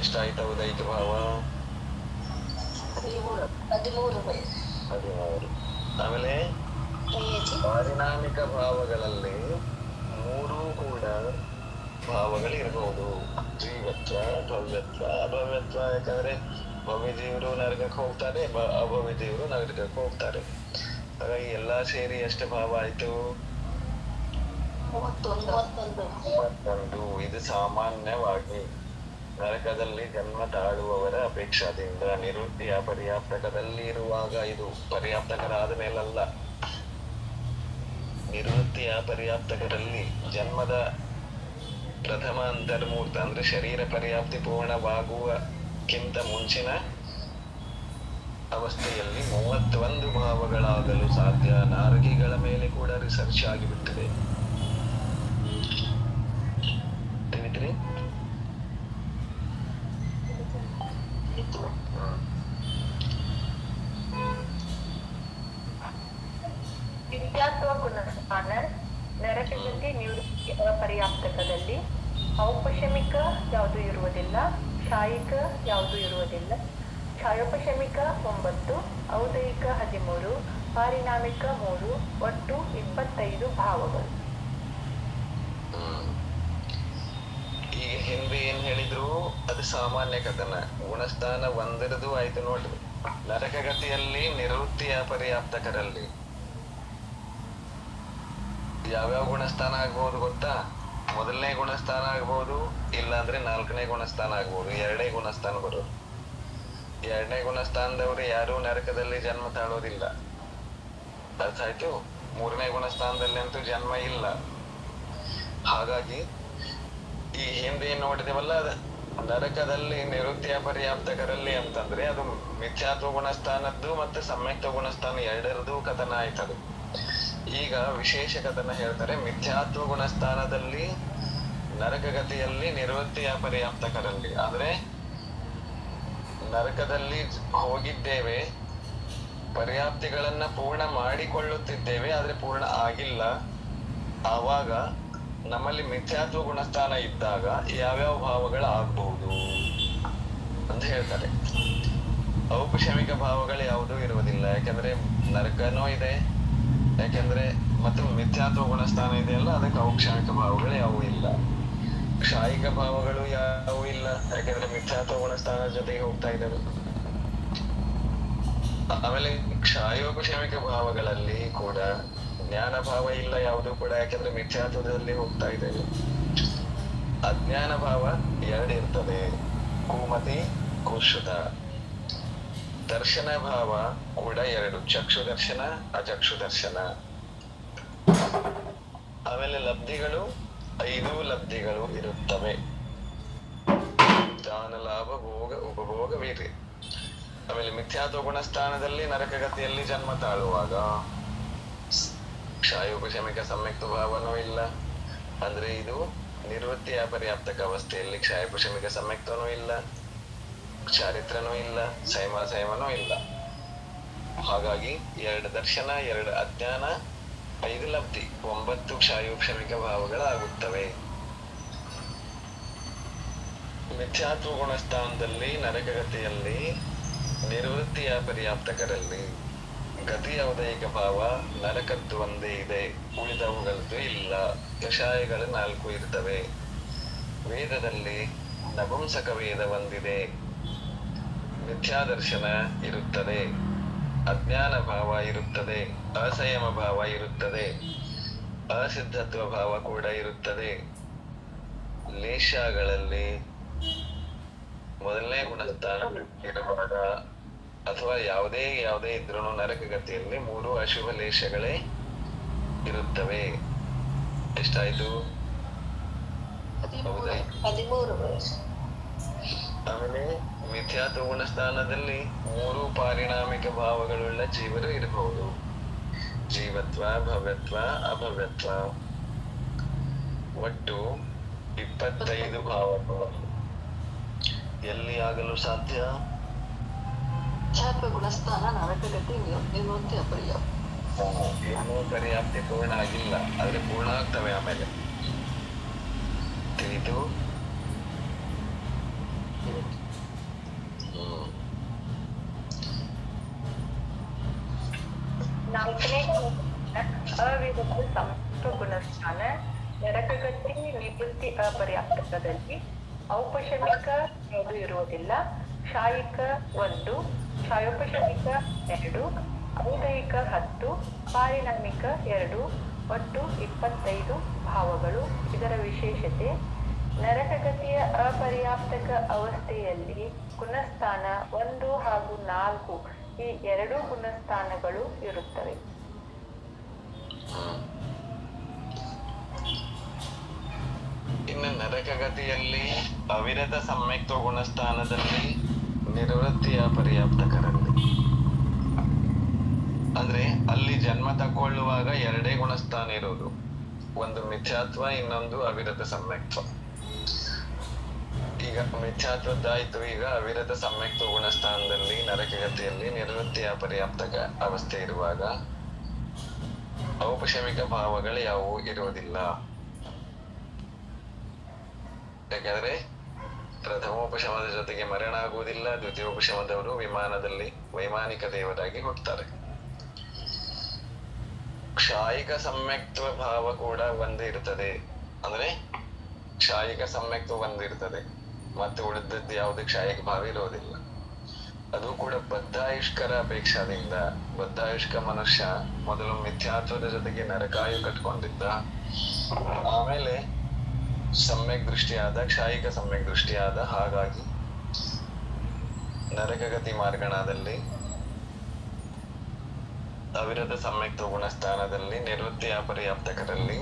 ಎಷ್ಟಾಯ್ತು ಉದೈಕ ಭಾವ? 13. ಆಮೇಲೆ ಪಾರಿಣಾಮಿಕ ಭಾವಗಳಲ್ಲಿ 3 ಕೂಡ ಭಾವಗಳಿರ್ಬಹುದು. ಜೀವತ್ವ, ಭವ್ಯತ್ವ, ಅಭವ್ಯತ್ವ. ಯಾಕಂದ್ರೆ ಭವ್ಯ ಜೀವರು ನರಕಕ್ಕೆ ಹೋಗ್ತಾರೆ, ಅಭವ್ಯ ಜೀವರು ನರಕಕ್ಕೆ ಹೋಗ್ತಾರೆ. ಹಾಗಾಗಿ ಎಲ್ಲಾ ಸೇರಿ ಎಷ್ಟು ಭಾವ ಆಯ್ತು? 31. ಇದು ಸಾಮಾನ್ಯವಾಗಿ ನರಕದಲ್ಲಿ ಜನ್ಮ ತಾಳುವವರ ಅಪೇಕ್ಷಾದಿಂದ ನಿವೃತ್ತಿಯ ಪರ್ಯಾಪ್ತಕದಲ್ಲಿ ಇರುವಾಗ. ಇದು ಪರ್ಯಾಪ್ತಕರಾದ ಮೇಲಲ್ಲ, ನಿವೃತ್ತಿಯ ಪರ್ಯಾಪ್ತಕರಲ್ಲಿ ಜನ್ಮದ ಪ್ರಥಮ ಅಂತರ್ಮೂರ್ತ ಅಂದ್ರೆ ಶರೀರ ಪರ್ಯಾಪ್ತಿ ಪೂರ್ಣವಾಗುವಕ್ಕಿಂತ ಮುಂಚಿನ ಅವಸ್ಥೆಯಲ್ಲಿ 31 ಭಾವಗಳಾಗಲು ಸಾಧ್ಯ. ನಾರಕಿಗಳ ಮೇಲೆ ಕೂಡ ರಿಸರ್ಚ್ ಆಗಿಬಿಟ್ಟಿದೆ. ತಿಳಿದ್ರಿ? ವಿದ್ಯಾತ್ವ ಗುಣಸ್ಥಾನ ನರಕದಲ್ಲಿ ನಿವೃತ್ತಿ ಅಪರ್ಯಾಪ್ತಕದಲ್ಲಿ ಔಪಶಮಿಕ ಯಾವುದು ಇರುವುದಿಲ್ಲ, ಛಾಯಿಕ ಯಾವುದು ಇರುವುದಿಲ್ಲ. ಛಾಯೋಪಶಮಿಕ 9, ಔದಯಿಕ 13, ಪಾರಿಣಾಮಿಕ 3, ಒಟ್ಟು 25 ಭಾವಗಳು. ಈಗ ಹಿಂದೆ ಏನ್ ಹೇಳಿದ್ರು ಅದು ಸಾಮಾನ್ಯ ಕಥನ. ಗುಣಸ್ಥಾನ 1 ಆಯ್ತು ನೋಡ್ರಿ. ನರಕಗತಿಯಲ್ಲಿ ನಿವೃತ್ತಿಯ ಪರ್ಯಾಪ್ತಕರಲ್ಲಿ ಯಾವ್ಯಾವ ಗುಣಸ್ಥಾನ ಆಗ್ಬಹುದು ಗೊತ್ತಾ? ಮೊದಲನೇ ಗುಣಸ್ಥಾನ ಆಗ್ಬಹುದು, ಇಲ್ಲಾಂದ್ರೆ 4ನೇ ಗುಣಸ್ಥಾನ ಆಗ್ಬಹುದು. 2ನೇ ಗುಣಸ್ಥಾನ ಬರೋದು. 2ನೇ ಗುಣಸ್ಥಾನದವರು ಯಾರು ನರಕದಲ್ಲಿ ಜನ್ಮ ತಾಳೋದಿಲ್ಲ. ಅರ್ಥ ಆಯ್ತು? 3ನೇ ಗುಣಸ್ಥಾನದಲ್ಲಿ ಅಂತೂ ಜನ್ಮ ಇಲ್ಲ. ಹಾಗಾಗಿ ಈ ಹಿಂದೆ ಏನ್ ನೋಡಿದೇವಲ್ಲ, ನರಕದಲ್ಲಿ ನಿವೃತ್ತಿಯ ಪರ್ಯಾಪ್ತಕರಲ್ಲಿ ಅಂತಂದ್ರೆ ಅದು ಮಿಥ್ಯಾತ್ವ ಗುಣಸ್ಥಾನದ್ದು ಮತ್ತೆ ಸಮ್ಯಕ್ತ ಗುಣಸ್ಥಾನ 2ರದ್ದು ಕಥನ ಆಯ್ತದು. ಈಗ ವಿಶೇಷ ಕಥನ ಹೇಳ್ತಾರೆ. ಮಿಥ್ಯಾತ್ವ ಗುಣಸ್ಥಾನದಲ್ಲಿ ನರಕಗತಿಯಲ್ಲಿ ನಿವೃತ್ತಿಯ ಪರ್ಯಾಪ್ತಕರಲ್ಲಿ ಆದ್ರೆ ನರಕದಲ್ಲಿ ಹೋಗಿದ್ದೇವೆ, ಪರ್ಯಾಪ್ತಿಗಳನ್ನ ಪೂರ್ಣ ಮಾಡಿಕೊಳ್ಳುತ್ತಿದ್ದೇವೆ, ಆದ್ರೆ ಪೂರ್ಣ ಆಗಿಲ್ಲ. ಆವಾಗ ನಮ್ಮಲ್ಲಿ ಮಿಥ್ಯಾತ್ವ ಗುಣಸ್ಥಾನ ಇದ್ದಾಗ ಯಾವ್ಯಾವ ಭಾವಗಳು ಆಗ್ಬಹುದು ಅಂತ ಹೇಳ್ತಾರೆ. ಔಪಶಮಿಕ ಭಾವಗಳು ಯಾವುದೂ ಇರುವುದಿಲ್ಲ, ಯಾಕಂದ್ರೆ ನರಕನೂ ಇದೆ, ಯಾಕಂದ್ರೆ ಮತ್ತು ಮಿಥ್ಯಾತ್ವ ಗುಣಸ್ಥಾನ ಇದೆಯಲ್ಲ, ಅದಕ್ಕೆ ಔಪಶಮಿಕ ಭಾವಗಳು ಯಾವುವು ಇಲ್ಲ. ಕ್ಷಾಯಿಕ ಭಾವಗಳು ಯಾವುವು ಇಲ್ಲ, ಯಾಕಂದ್ರೆ ಮಿಥ್ಯಾತ್ವ ಗುಣಸ್ಥಾನ ಜೊತೆಗೆ ಹೋಗ್ತಾ ಇದ್ದಾವೆ. ಆಮೇಲೆ ಕ್ಷಾಯೋಪಶಮಿಕ ಭಾವಗಳಲ್ಲಿ ಕೂಡ ಜ್ಞಾನ ಭಾವ ಇಲ್ಲ ಯಾವುದು ಕೂಡ, ಯಾಕಂದ್ರೆ ಮಿಥ್ಯಾತ್ವದಲ್ಲಿ ಹೋಗ್ತಾ ಇದ್ದೇವೆ. ಅಜ್ಞಾನ ಭಾವ 2 ಇರ್ತದೆ, ಕುಮತಿ ಕುಶ್ರುತ. ದರ್ಶನ ಭಾವ ಕೂಡ 2, ಚಕ್ಷು ದರ್ಶನ, ಅಚಕ್ಷು ದರ್ಶನ. ಆಮೇಲೆ ಲಬ್ಧಿಗಳು 5 ಲಬ್ಧಿಗಳು ಇರುತ್ತವೆ. ದಾನ, ಲಾಭ, ಭೋಗ, ಉಪಭೋಗ, ವೀರ್ಯ. ಆಮೇಲೆ ಮಿಥ್ಯಾತ್ವ ಗುಣಸ್ಥಾನದಲ್ಲಿ ನರಕಗತಿಯಲ್ಲಿ ಜನ್ಮ ತಾಳುವಾಗ ಕ್ಷಾಯೋಪಶಮಿಕ ಸಮ್ಯಕ್ತ ಭಾವನೂ ಇಲ್ಲ, ಅಂದ್ರೆ ಇದು ನಿವೃತ್ತಿಯ ಪರ್ಯಾಪ್ತಕ ಅವಸ್ಥೆಯಲ್ಲಿ ಕ್ಷಾಯೋಪಶಮಿಕ ಸಮ್ಯಕ್ತನೂ ಇಲ್ಲ, ಚಾರಿತ್ರನೂ ಇಲ್ಲ, ಸಂಯಮನೂ ಇಲ್ಲ. ಹಾಗಾಗಿ 2 ದರ್ಶನ, 2 ಅಜ್ಞಾನ, 5 ಲಬ್ಧಿ, 9 ಕ್ಷಾಯೋಪಶಮಿಕ ಭಾವಗಳಾಗುತ್ತವೆ. ಮಿಥ್ಯಾತ್ವ ಗುಣಸ್ಥಾನದಲ್ಲಿ ನರಕಗತಿಯಲ್ಲಿ ನಿವೃತ್ತಿಯ ಪರ್ಯಾಪ್ತಕರಲ್ಲಿ ಗತಿ ಔದಯಿಕ ಭಾವ ನರಕದ್ದು ಒಂದೇ ಇದೆ, ಉಳಿದವುಗಳದ್ದು ಇಲ್ಲ. ಕಷಾಯಗಳು 4 ಇರ್ತವೆ. ವೇದದಲ್ಲಿ ನಪುಂಸಕ ವೇದ ಒಂದಿದೆ. ಮಿಥ್ಯಾದರ್ಶನ ಇರುತ್ತದೆ, ಅಜ್ಞಾನ ಭಾವ ಇರುತ್ತದೆ, ಅಸಂಯಮ ಭಾವ ಇರುತ್ತದೆ, ಅಸಿದ್ಧತ್ವ ಭಾವ ಕೂಡ ಇರುತ್ತದೆ. ಲೇಷಗಳಲ್ಲಿ ಮೊದಲನೇ ಗುಣಸ್ಥಾನ ಇರುವಾಗ ಅಥವಾ ಯಾವುದೇ ಇದ್ರೂ ನರಕಗತಿಯಲ್ಲಿ 3 ಅಶುಭ ಲೇಷಗಳೇ ಇರುತ್ತವೆ. ಎಷ್ಟಾಯ್ತು? 13. ಆಮೇಲೆ ಮಿಥ್ಯಾತ್ವ ಗುಣಸ್ಥಾನದಲ್ಲಿ 3 ಪಾರಿಣಾಮಿಕ ಭಾವಗಳುಳ್ಳ ಜೀವರು ಇರಬಹುದು. ಜೀವತ್ವ, ಭವ್ಯತ್ವ, ಅಭವ್ಯತ್ವ. ಒಟ್ಟು 25 ಭಾವಗಳು ಎಲ್ಲಿ ಆಗಲು ಸಾಧ್ಯ? ಛಾಪ ಗುಣಸ್ಥಾನ ನರಕಗತಿ ನಿವೃತ್ತಿ ಅಪರ್ಯಾಪ್ತಿ. ಇನ್ನೂ ಪರ್ಯಾಪ್ತಿ ಪೂರ್ಣ ಆಗಿಲ್ಲ, ಆದ್ರೆ ಪೂರ್ಣ ಆಗ್ತವೆ ಆಮೇಲೆ. ತಿಳಿತು? ನಾಲ್ಕನೇ ಅವಿರತ ಸಮತ್ವ ಗುಣಸ್ಥಾನ ನರಕಗತಿ ನಿವೃತ್ತಿ ಅಪರ್ಯಾಪ್ತಕದಲ್ಲಿ ಔಪಶಮಿಕ 2 ಇರುವುದಿಲ್ಲ, ಶಾಯಿಕ 1, ಶಾಯೋಪಶಮಿಕ 2, ಔದಯಿಕ 10, ಪಾರಿಣಾಮಿಕ 2, ಒಟ್ಟು 25 ಭಾವಗಳು. ಇದರ ವಿಶೇಷತೆ ನರಕಗತಿಯ ಅಪರ್ಯಾಪ್ತಕ ಅವಸ್ಥೆಯಲ್ಲಿ ಗುಣಸ್ಥಾನ 1 ಹಾಗೂ 4 ಈ 2 ಗುಣಸ್ಥಾನಗಳು ಇರುತ್ತವೆ. ಇನ್ನು ನರಕಗತಿಯಲ್ಲಿ ಅವಿರತ ಸಮ್ಯಕ್ತ ಗುಣಸ್ಥಾನದಲ್ಲಿ ನಿವೃತ್ತಿಯ ಪರ್ಯಾಪ್ತಕರಲ್ಲಿ, ಅಂದ್ರೆ ಅಲ್ಲಿ ಜನ್ಮ ತಕ್ಕೊಳ್ಳುವಾಗ 2 ಗುಣಸ್ಥಾನ ಇರೋದು, ಒಂದು ಮಿಥ್ಯಾತ್ವ, ಇನ್ನೊಂದು ಅವಿರತ ಸಮ್ಯಕ್ತ್ವ. ಈಗ ಮಿಥ್ಯಾತ್ವದ್ದಾಯ್ತು. ಈಗ ಅವಿರತ ಸಮ್ಯಕ್ತ ಗುಣಸ್ಥಾನದಲ್ಲಿ ನರಕಗತಿಯಲ್ಲಿ ನಿವೃತ್ತಿಯ ಪರ್ಯಾಪ್ತಕ ಅವಸ್ಥೆ ಇರುವಾಗ ಔಪಶಮಿಕ ಭಾವಗಳು ಯಾವುವು ಇರುವುದಿಲ್ಲ. ಯಾಕಂದ್ರೆ ಪ್ರಥಮೋಪಶಮದ ಜೊತೆಗೆ ಮರಣ ಆಗುವುದಿಲ್ಲ. ದ್ವಿತೀಯೋಪಶಮದವರು ವಿಮಾನದಲ್ಲಿ ವೈಮಾನಿಕ ದೇವರಾಗಿ ಹುಟ್ಟುತ್ತಾರೆ. ಕ್ಷಾಯಿಕ ಸಮ್ಯಕ್ತ್ವ ಭಾವ ಕೂಡ ಒಂದು ಇರ್ತದೆ, ಅಂದ್ರೆ ಕ್ಷಾಯಿಕ ಸಮ್ಯಕ್ತ್ವ ಒಂದು ಇರ್ತದೆ, ಮತ್ತೆ ಉಳಿದದ್ದು ಯಾವುದೇ ಕ್ಷಾಯಿಕ ಭಾವ ಇರೋದಿಲ್ಲ. ಅದು ಕೂಡ ಬದ್ಧಾಯುಷ್ಕರ ಅಪೇಕ್ಷದಿಂದ. ಬದ್ಧಾಯುಷ್ಕ ಮನುಷ್ಯ ಮೊದಲು ಮಿಥ್ಯಾತ್ವದ ಜೊತೆಗೆ ನರಕಾಯು ಕಟ್ಕೊಂಡಿದ್ದ, ಆಮೇಲೆ ಸಮ್ಯಕ್ ದೃಷ್ಟಿಯಾದ, ಕ್ಷಾಯಿಕ ಸಮ್ಯಕ್ ದೃಷ್ಟಿಯಾದ. ಹಾಗಾಗಿ ನರಕಗತಿ ಮಾರ್ಗಣದಲ್ಲಿ ಅವಿರತ ಸಮ್ಯಕ್ತ್ವ ಗುಣಸ್ಥಾನದಲ್ಲಿ ನಿವೃತ್ತಿಯ ಪರ್ಯಾಪ್ತಕರಲ್ಲಿ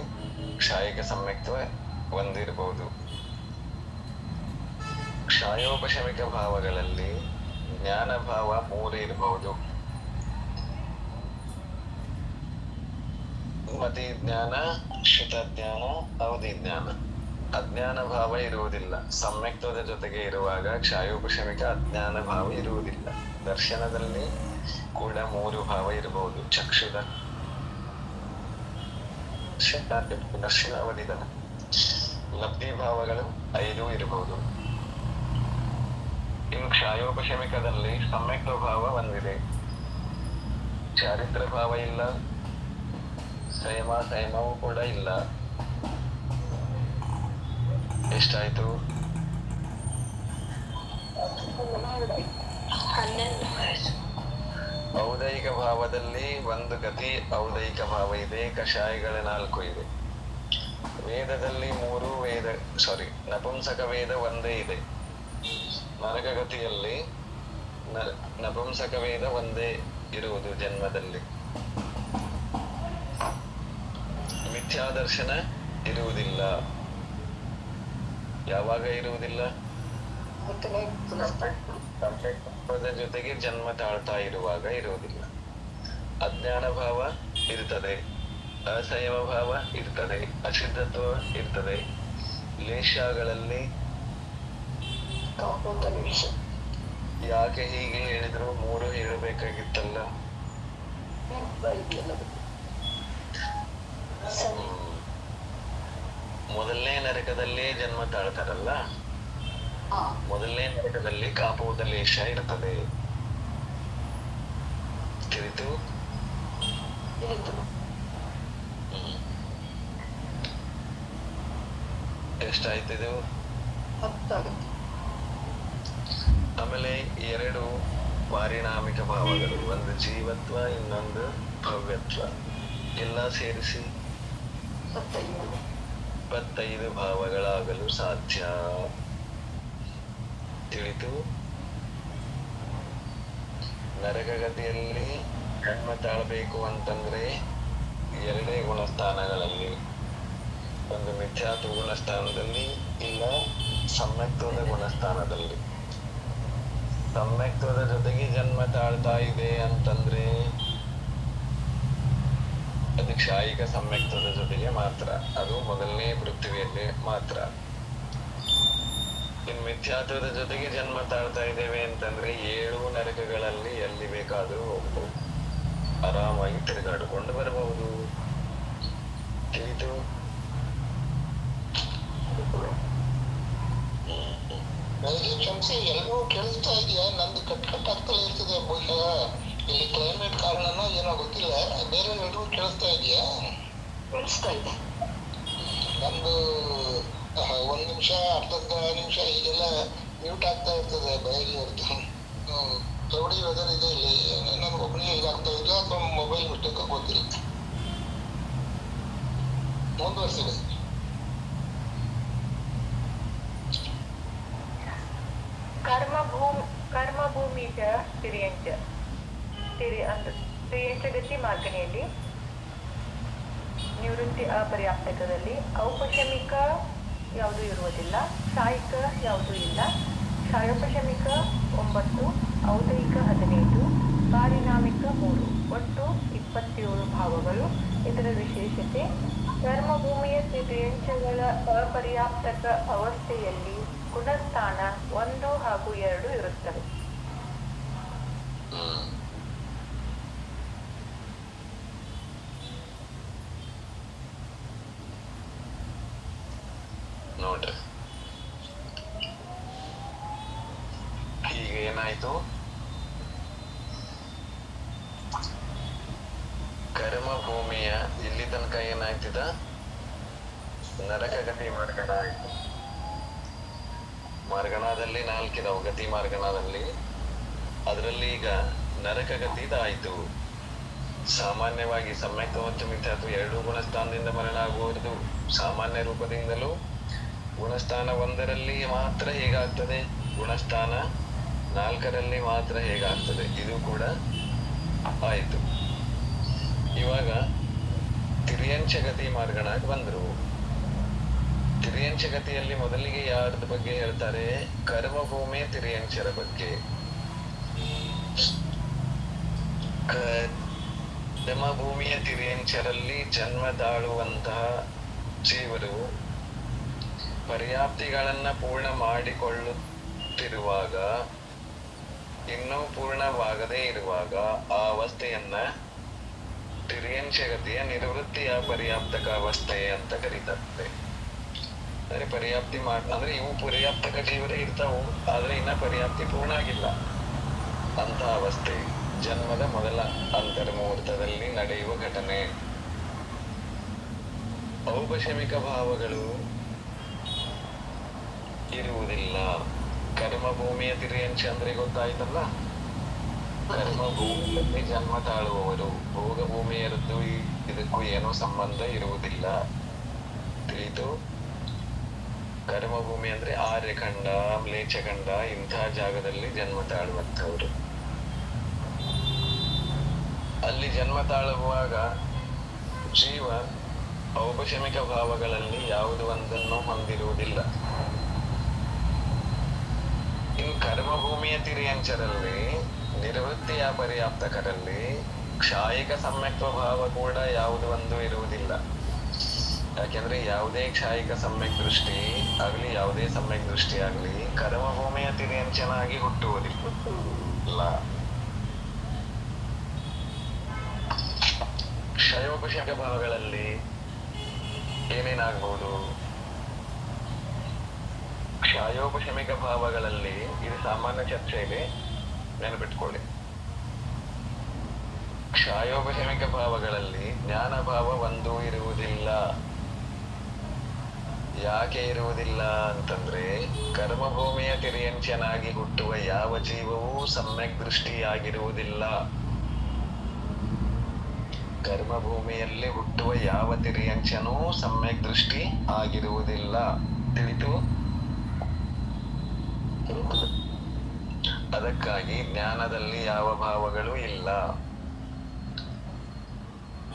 ಕ್ಷಾಯಿಕ ಸಮ್ಯಕ್ತ್ವ ಒಂದಿರಬಹುದು. ಕ್ಷಾಯೋಪಶಮಿಕ ಭಾವಗಳಲ್ಲಿ ಜ್ಞಾನ ಭಾವ 3 ಇರಬಹುದು. ಮತಿ ಜ್ಞಾನ, ಶ್ರುತ ಜ್ಞಾನ, ಅವಧಿ ಜ್ಞಾನ. ಅಜ್ಞಾನ ಭಾವ ಇರುವುದಿಲ್ಲ. ಸಮ್ಯಕ್ತ್ವದ ಜೊತೆಗೆ ಇರುವಾಗ ಕ್ಷಾಯೋಪಶಮಿಕ ಅಜ್ಞಾನ ಭಾವ ಇರುವುದಿಲ್ಲ. ದರ್ಶನದಲ್ಲಿ ಕೂಡ 3 ಭಾವ ಇರಬಹುದು. ಚಕ್ಷುದ ದರ್ಶನ, ಅವಧಿದನ. ಲಬ್ಧಿ ಭಾವಗಳು 5 ಇರಬಹುದು. ಇನ್ನು ಕ್ಷಾಯೋಪಶಮಿಕದಲ್ಲಿ ಸಮ್ಯಕ್ತ್ವ ಭಾವ ಒಂದಿದೆ, ಚಾರಿತ್ರ ಭಾವ ಇಲ್ಲ, ಸಂಯಮವೂ ಕೂಡ ಇಲ್ಲ. ಎಷ್ಟಾಯ್ತು? 11. ಔದಯಿಕ ಭಾವದಲ್ಲಿ ಒಂದು ಗತಿ ಔದಯಿಕ ಭಾವ ಇದೆ, ಕಷಾಯಗಳ 4 ಇದೆ. ವೇದದಲ್ಲಿ 3 ನಪುಂಸಕ ವೇದ ಒಂದೇ ಇದೆ. ನರಕಗತಿಯಲ್ಲಿ ನಪುಂಸಕ ವೇದ ಒಂದೇ ಇರುವುದು ಜನ್ಮದಲ್ಲಿ. ಮಿಥ್ಯಾದರ್ಶನ ಇರುವುದಿಲ್ಲ. ಯಾವಾಗ ಇರುವುದಿಲ್ಲ? ಜೊತೆಗೆ ಜನ್ಮ ತಾಳ್ತಾ ಇರುವಾಗ ಇರುವುದಿಲ್ಲ. ಅಜ್ಞಾನ ಭಾವ ಇರ್ತದೆ, ಅಸಂಯಮ ಭಾವ ಇರ್ತದೆ, ಅಶುದ್ಧತ್ವ ಇರ್ತದೆ. ಲೇಷಗಳಲ್ಲಿ ಯಾಕೆ ಹೀಗೆ ಹೇಳಿದ್ರು? 3 ಹೇಳಬೇಕಾಗಿತ್ತಲ್ಲ. ಮೊದಲನೇ ನರಕದಲ್ಲೇ ಜನ್ಮ ತಾಳ್ತಾರಲ್ಲ, ಮೊದಲನೇ ನರಕದಲ್ಲಿ ಕಾಪೋದ ಲೇಷ ಇರ್ತದೆ. ತಿಳಿತು? ಎಷ್ಟಾಯ್ತಿದು? 10. ಆಮೇಲೆ 2 ಪಾರಿಣಾಮಿಕ ಭಾವಗಳು, ಒಂದು ಜೀವತ್ವ, ಇನ್ನೊಂದು ಭವ್ಯತ್ವ. ಎಲ್ಲ ಸೇರಿಸಿ 25 ಭಾವಗಳಾಗಲು ಸಾಧ್ಯ. ತಿಳಿತು? ನರಕಗತಿಯಲ್ಲಿ ಜನ್ಮ ತಾಳಬೇಕು ಅಂತಂದ್ರೆ 2 ಗುಣಸ್ಥಾನಗಳಲ್ಲಿ, ಒಂದು ಮಿಥ್ಯಾತ್ವ ಗುಣಸ್ಥಾನದಲ್ಲಿ, ಇಲ್ಲ ಸಮ್ಯಕ್ತ್ವದ ಗುಣಸ್ಥಾನದಲ್ಲಿ. ಸಮ್ಯಕ್ತ್ವದ ಜೊತೆಗೆ ಜನ್ಮ ತಾಳ್ತಾ ಇದೆ ಅಂತಂದ್ರೆ ಅದು ಕ್ಷಾಯಿಕ ಸಮ್ಯಕ್ತದ ಜೊತೆಗೆ ಮಾತ್ರ, ಅದು ಮೊದಲನೇ ಪೃಥ್ವಿಯಲ್ಲಿ ಮಾತ್ರ. ಇನ್ ಮಿಥ್ಯಾತ್ವದ ಜೊತೆಗೆ ಜನ್ಮ ತಾಳ್ತಾ ಇದ್ದೇವೆ ಅಂತಂದ್ರೆ 7 ನರಕಗಳಲ್ಲಿ ಎಲ್ಲಿ ಬೇಕಾದ್ರೂ ಹೋಗ್ಬೋದು, ಆರಾಮಾಗಿ ತಿರುಗಾಡಿಕೊಂಡು ಬರಬಹುದು. ತಿಳಿತು? ನನಗೆ ಕ್ಷಮಿಸಿ, ಎಲ್ಲರೂ ಕೇಳಿಸ್ತಾ ಇದೆಯಾ? ನಂದು ಕಟ್ ಆಗ್ತಲೇ ಇರ್ತದೆ. ಬಹುಶಃ ಇಲ್ಲಿ ಕ್ಲೈಮೇಟ್ ಕಾರಣನೋ ಏನೋ ಗೊತ್ತಿಲ್ಲ. ಬೇರೆ ಎಲ್ಲರೂ ಕೇಳಿಸ್ತಾ ಇದೆಯಾ? ಕೇಳಿಸ್ತಾ ಇದೆ. ನಂದು 1 ನಿಮಿಷ, ಅರ್ಧ ನಿಮಿಷ ಹೀಗೆಲ್ಲ ಮ್ಯೂಟ್ ಆಗ್ತಾ ಇರ್ತದೆ ಬಯಲಿ ಅವ್ರದ್ದು. ಕ್ಲೌಡಿ ವೆದರ್ ಇದೆ ಇಲ್ಲಿ, ನನ್ಗೆ ಒಬ್ಬನಿಗೆ ಇದಾಗ್ತಾ ಇದ್ದು ಅಥವಾ ಮೊಬೈಲ್ ಮಿಸ್ಟೇಕ್ ಗೊತ್ತಿಲ್ಲ. ಮುಂದುವರಿಸಿದೆ. ಕರ್ಮಭೂಮಿಯ ತಿರ್ಯಂಚಗತಿ ಮಾರ್ಗನೆಯಲ್ಲಿ ನಿವೃತ್ತಿ ಅಪರ್ಯಾಪ್ತಕದಲ್ಲಿ ಔಪಶಮಿಕ ಯಾವುದೂ ಇರುವುದಿಲ್ಲ, ಕ್ಷಾಯಿಕ ಯಾವುದೂ ಇಲ್ಲ. ಕ್ಷಾಯೋಪಶಮಿಕ 9, ಔದಯಿಕ 15, ಪಾರಿಣಾಮಿಕ 3, ಒಟ್ಟು 27 ಭಾವಗಳು ಇದರ ವಿಶೇಷತೆ. ಕರ್ಮಭೂಮಿಯ ತಿರ್ಯಂಚಗಳ ಅಪರ್ಯಾಪ್ತಕ ಅವಸ್ಥೆಯಲ್ಲಿ ಗುಣಸ್ಥಾನ 1 ಹಾಗೂ 2 ಇರುತ್ತವೆ. ನೋಡ್ರಿ, ಈಗ ಏನಾಯ್ತು? ಕರ್ಮಭೂಮಿಯ ಇಲ್ಲಿ ತನಕ ಏನಾಯ್ತಿದ? ನರಕಗತಿ ಮಾರ್ಗಣ ಆಯ್ತು. ಮಾರ್ಗಣದಲ್ಲಿ 4 ಇದಾವು, ಗತಿ ಮಾರ್ಗಣದಲ್ಲಿ. ಅದರಲ್ಲಿ ಈಗ ನರಕಗತಿದಾಯ್ತು. ಸಾಮಾನ್ಯವಾಗಿ ಸಮ್ಯಕ್ ಮತ್ತು ಮಿಥ್ಯಾತ್ವ 2 ಗುಣಸ್ಥಾನದಿಂದ ಮರಣ ಆಗುವುದು ಸಾಮಾನ್ಯ ರೂಪದಿಂದಲೂ. ಗುಣಸ್ಥಾನ 1ರಲ್ಲಿ ಮಾತ್ರ ಹೇಗಾಗ್ತದೆ, ಗುಣಸ್ಥಾನ 4ರಲ್ಲಿ ಮಾತ್ರ ಹೇಗಾಗ್ತದೆ. ಇದು ಕೂಡ ಆಯ್ತು. ಇವಾಗ ತಿರ್ಯಂಚಗತಿ ಮಾರ್ಗಣಕ್ಕೆ ಬಂದ್ರು. ತಿರ್ಯಂಚಗತಿಯಲ್ಲಿ ಮೊದಲಿಗೆ ಯಾರದ ಬಗ್ಗೆ ಹೇಳ್ತಾರೆ? ಕರ್ಮಭೂಮಿ ತಿರ್ಯಂಚರ ಬಗ್ಗೆ. ಕರ್ಮಭೂಮಿಯ ತಿರ್ಯಂಚರಲ್ಲಿ ಜನ್ಮ ತಾಳುವಂತಹ ಜೀವರು ಪರ್ಯಾಪ್ತಿಗಳನ್ನ ಪೂರ್ಣ ಮಾಡಿಕೊಳ್ಳುತ್ತಿರುವಾಗ, ಇನ್ನೂ ಪೂರ್ಣವಾಗದೇ ಇರುವಾಗ ಆ ಅವಸ್ಥೆಯನ್ನ ತಿರ್ಯಂಚಗತಿಯ ನಿವೃತ್ತಿಯ ಪರ್ಯಾಪ್ತಕ ಅವಸ್ಥೆ ಅಂತ ಕರೀತಾರೆ. ಅಂದ್ರೆ ಪರ್ಯಾಪ್ತಿ ಅಂದ್ರೆ ಇವು ಪರ್ಯಾಪ್ತಕ ಜೀವರೇ ಇರ್ತಾವು, ಆದ್ರೆ ಇನ್ನ ಪರ್ಯಾಪ್ತಿ ಪೂರ್ಣ ಆಗಿಲ್ಲ ಅಂತ ಅವಸ್ಥೆ. ಜನ್ಮದ ಮೊದಲ ಅಂತರ್ಮುಹೂರ್ತದಲ್ಲಿ ನಡೆಯುವ ಘಟನೆ. ಔಪಶಮಿಕ ಭಾವಗಳು ಇರುವುದಿಲ್ಲ. ಕರ್ಮಭೂಮಿಯ ತಿರ್ಯಂಚ ಅಂದ್ರೆ ಗೊತ್ತಾಯ್ತಲ್ಲ, ಕರ್ಮಭೂಮಿಯಲ್ಲಿ ಜನ್ಮ ತಾಳುವವರು. ಭೋಗ ಭೂಮಿಯರದ್ದು ಇದಕ್ಕೂ ಏನೋ ಸಂಬಂಧ ಇರುವುದಿಲ್ಲ. ತಿಳಿತು? ಕರ್ಮಭೂಮಿ ಅಂದ್ರೆ ಆರ್ಯಖಂಡ, ಮ್ಲೇಚ್ಛಖಂಡ ಇಂಥ ಜಾಗದಲ್ಲಿ ಜನ್ಮ ತಾಳುವಂಥವ್ರು. ಅಲ್ಲಿ ಜನ್ಮ ತಾಳುವಾಗ ಜೀವ ಔಪಶಮಿಕ ಭಾವಗಳಲ್ಲಿ ಯಾವುದು ಒಂದನ್ನು ಹೊಂದಿರುವುದಿಲ್ಲ. ಇನ್ನು ಕರ್ಮಭೂಮಿಯ ತಿರ್ಯಂಚರಲ್ಲಿ, ನಿವೃತ್ತಿಯ ಪರ್ಯಾಪ್ತಕರಲ್ಲಿ ಕ್ಷಾಯಿಕ ಸಮ್ಯಕ್ತ್ವ ಭಾವ ಕೂಡ ಯಾವುದು ಒಂದು ಇರುವುದಿಲ್ಲ. ಯಾಕೆಂದ್ರೆ ಯಾವುದೇ ಕ್ಷಾಯಿಕ ಸಮ್ಯಕ್ ದೃಷ್ಟಿ ಆಗ್ಲಿ, ಯಾವುದೇ ಸಮ್ಯಕ್ ದೃಷ್ಟಿ ಆಗ್ಲಿ ಕರ್ಮಭೂಮಿಯ ತಿರ್ಯಂಚನಾಗಿ ಹುಟ್ಟುವುದಿಲ್ಲ. ಕ್ಷಯೋಪಶಮಿಕ ಭಾವಗಳಲ್ಲಿ ಏನೇನಾಗಬಹುದು? ಕ್ಷಯೋಪಶಮಿಕ ಭಾವಗಳಲ್ಲಿ ಇದು ಸಾಮಾನ್ಯ ಚರ್ಚೆ ಇದೆ, ನೆನಪಿಟ್ಕೊಳ್ಳಿ. ಕ್ಷಯೋಪಶಮಿಕ ಭಾವಗಳಲ್ಲಿ ಜ್ಞಾನ ಭಾವ ಒಂದೂ ಇರುವುದಿಲ್ಲ. ಯಾಕೆ ಇರುವುದಿಲ್ಲ ಅಂತಂದ್ರೆ, ಕರ್ಮಭೂಮಿಯ ತಿರ್ಯಂಚನಾಗಿ ಹುಟ್ಟುವ ಯಾವ ಜೀವವೂ ಸಮ್ಯಕ್ ದೃಷ್ಟಿಯಾಗಿರುವುದಿಲ್ಲ. ಕರ್ಮಭೂಮಿಯಲ್ಲಿ ಹುಟ್ಟುವ ಯಾವ ತಿರ್ಯಂಚನೂ ಸಮ್ಯಕ್ ದೃಷ್ಟಿ ಆಗಿರುವುದಿಲ್ಲ. ತಿಳಿತು? ಅದಕ್ಕಾಗಿ ಜ್ಞಾನದಲ್ಲಿ ಯಾವ ಭಾವಗಳು ಇಲ್ಲ.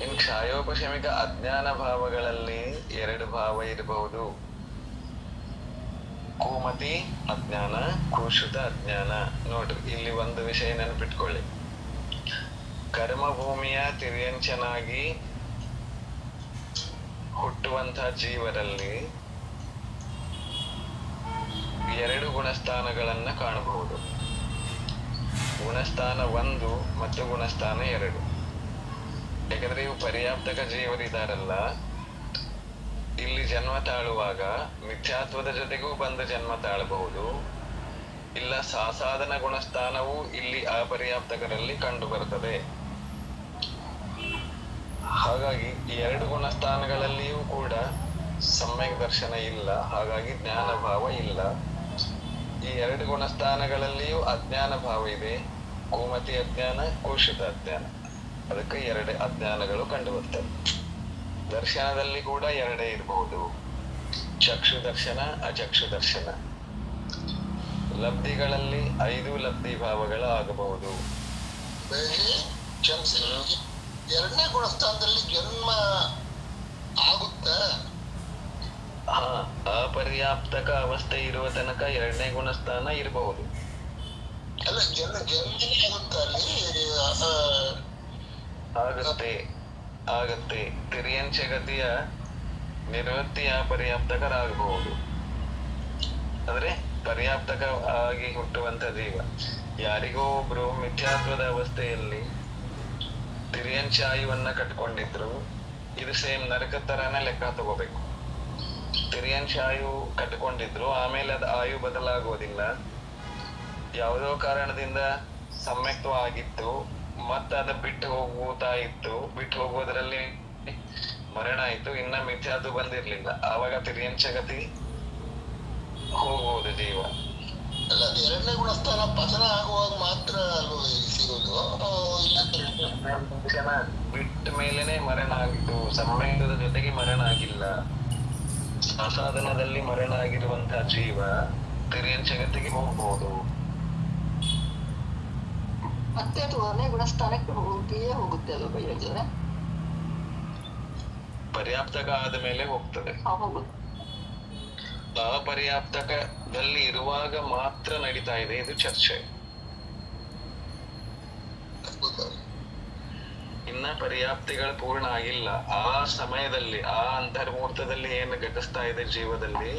ಇನ್ನು ಕ್ಷಯೋಪಶಮಿಕ ಅಜ್ಞಾನ ಭಾವಗಳಲ್ಲಿ 2 ಭಾವ ಇರಬಹುದು. ಕೂಮತಿ ಅಜ್ಞಾನ, ಕೂಶುತ ಅಜ್ಞಾನ. ನೋಡ್ರಿ, ಇಲ್ಲಿ ಒಂದು ವಿಷಯ ನೆನಪಿಟ್ಕೊಳ್ಳಿ. ಕರ್ಮಭೂಮಿಯ ತಿರ್ಯಂಚನಾಗಿ ಹುಟ್ಟುವಂತಹ ಜೀವರಲ್ಲಿ ಎರಡು ಗುಣಸ್ಥಾನಗಳನ್ನ ಕಾಣಬಹುದು. ಗುಣಸ್ಥಾನ 1 ಮತ್ತು ಗುಣಸ್ಥಾನ 2. ಯಾಕಂದ್ರೆ ಇವು ಪರ್ಯಾಪ್ತಕ ಜೀವರಿದಾರಲ್ಲ, ಇಲ್ಲಿ ಜನ್ಮ ತಾಳುವಾಗ ಮಿಥ್ಯಾತ್ವದ ಜೊತೆಗೂ ಬಂದು ಜನ್ಮ ತಾಳಬಹುದು. ಇಲ್ಲ ಸಾಸಾಧನ ಗುಣಸ್ಥಾನವು ಇಲ್ಲಿ ಅಪರ್ಯಾಪ್ತಕರಲ್ಲಿ ಕಂಡು ಬರುತ್ತದೆ. ಹಾಗಾಗಿ ಈ 2 ಗುಣಸ್ಥಾನಗಳಲ್ಲಿಯೂ ಕೂಡ ಸಮ್ಯಕ್ ದರ್ಶನ ಇಲ್ಲ, ಹಾಗಾಗಿ ಜ್ಞಾನ ಭಾವ ಇಲ್ಲ. ಈ 2 ಗುಣಸ್ಥಾನಗಳಲ್ಲಿಯೂ ಅಜ್ಞಾನ ಭಾವ ಇದೆ. ಗೋಮತಿ ಅಜ್ಞಾನ, ಕೋಶಿತ ಅಜ್ಞಾನ. ಅದಕ್ಕೆ 2 ಅಜ್ಞಾನಗಳು ಕಂಡು ಬರ್ತವೆ. ದರ್ಶನದಲ್ಲಿ ಕೂಡ 2 ಇರಬಹುದು, ಚಕ್ಷು ದರ್ಶನ, ಅಚಕ್ಷು ದರ್ಶನ. ಲಬ್ಧಿಗಳಲ್ಲಿ 5 ಲಬ್ಧಿ ಭಾವಗಳು ಆಗಬಹುದು. ಎರಡನೇ ಗುಣಸ್ಥಾನದಲ್ಲಿ ಜನ್ಮ ಆಗುತ್ತಾ? ಅಪರ್ಯಾಪ್ತಕ ಅವಸ್ಥೆ ಇರುವ ತನಕ 2ನೇ ಗುಣಸ್ಥಾನ ಇರಬಹುದು. ಅಲ್ಲ, ಜನ್ಮನೇ ಆಗುತ್ತಾ ಅಲ್ಲಿ? ಆಗತ್ತೆ. ತಿರಿಯನ್ ಜಗತಿಯ ನಿವೃತ್ತಿಯ ಪರ್ಯಾಪ್ತಕರಾಗಬಹುದು. ಅಂದ್ರೆ ಪರ್ಯಾಪ್ತಕ ಆಗಿ ಹುಟ್ಟುವಂತ ಜೀವ. ಯಾರಿಗೋ ಒಬ್ರು ಮಿಥ್ಯಾತ್ವದ ಅವಸ್ಥೆಯಲ್ಲಿ ತಿರಿಯನ್ ಆಯುವನ್ನ ಕಟ್ಕೊಂಡಿದ್ರು, ಇದು ಸೇಮ್ ನರಕ ತರಾನೇ ಲೆಕ್ಕ ತಗೋಬೇಕು. ತಿರಿಯನ್ ಆಯು ಕಟ್ಕೊಂಡಿದ್ರು, ಆಮೇಲೆ ಅದು ಆಯು ಬದಲಾಗೋದಿಲ್ಲ. ಯಾವುದೋ ಕಾರಣದಿಂದ ಸಮ್ಯಕ್ತ್ವ ಆಗಿತ್ತು, ಮತ್ತೆ ಅದ ಬಿಟ್ಟು ಹೋಗುವುದರಲ್ಲಿ ಮರಣ ಆಯ್ತು, ಇನ್ನ ಮಿಥ್ಯಾತ್ವ ಬಂದಿರ್ಲಿಲ್ಲ, ಆವಾಗ ತಿರಿಯನ್ ಜಗತಿ ಹೋಗುವುದು ಜೀವ. ಅಲ್ಲ, 2ನೇ ಗುಣಸ್ಥಾನ ಪತನ ಆಗುವಾಗ ಮಾತ್ರ ಸಿಗುವುದು. ಬಿಟ್ಟ ಮೇಲೆನೆ ಮರಣ ಆಗಿತ್ತು, ಸಮ್ಯಕದ ಜೊತೆಗೆ ಮರಣ ಆಗಿಲ್ಲ. ಸಾಸಾಧನದಲ್ಲಿ ಮರಣ ಆಗಿರುವಂತಹ ಜೀವ ತಿರಿಯನ್ ಜಗತ್ತಿಗೆ ಹೋಗ್ಬಹುದು. ಮತ್ತೆ ಅದು 1ನೇ ಗುಣಸ್ಥಾನಕ್ಕೆ ಹೋಗುತ್ತೆ ಅದು ಬೈಯೋದ್ರೆ ಪರ್ಯಾಪ್ತಕ ಆದ ಮೇಲೆ ಹೋಗ್ತದೆ. ಹೋಗುತ್ತೆ. ಅಪರ್ಯಾಪ್ತಕದಲ್ಲಿ ಇರುವಾಗ ಮಾತ್ರ ನಡೀತಾ ಇದೆ ಇದು ಚರ್ಚೆ. ಇನ್ನ ಪರ್ಯಾಪ್ತಿಗಳು ಪೂರ್ಣ ಆಗಿಲ್ಲ. ಆ ಸಮಯದಲ್ಲಿ, ಆ ಅಂತರ್ಮೂರ್ತದಲ್ಲಿ ಏನು ಘಟಿಸ್ತಾ ಇದೆ ಜೀವದಲ್ಲಿ,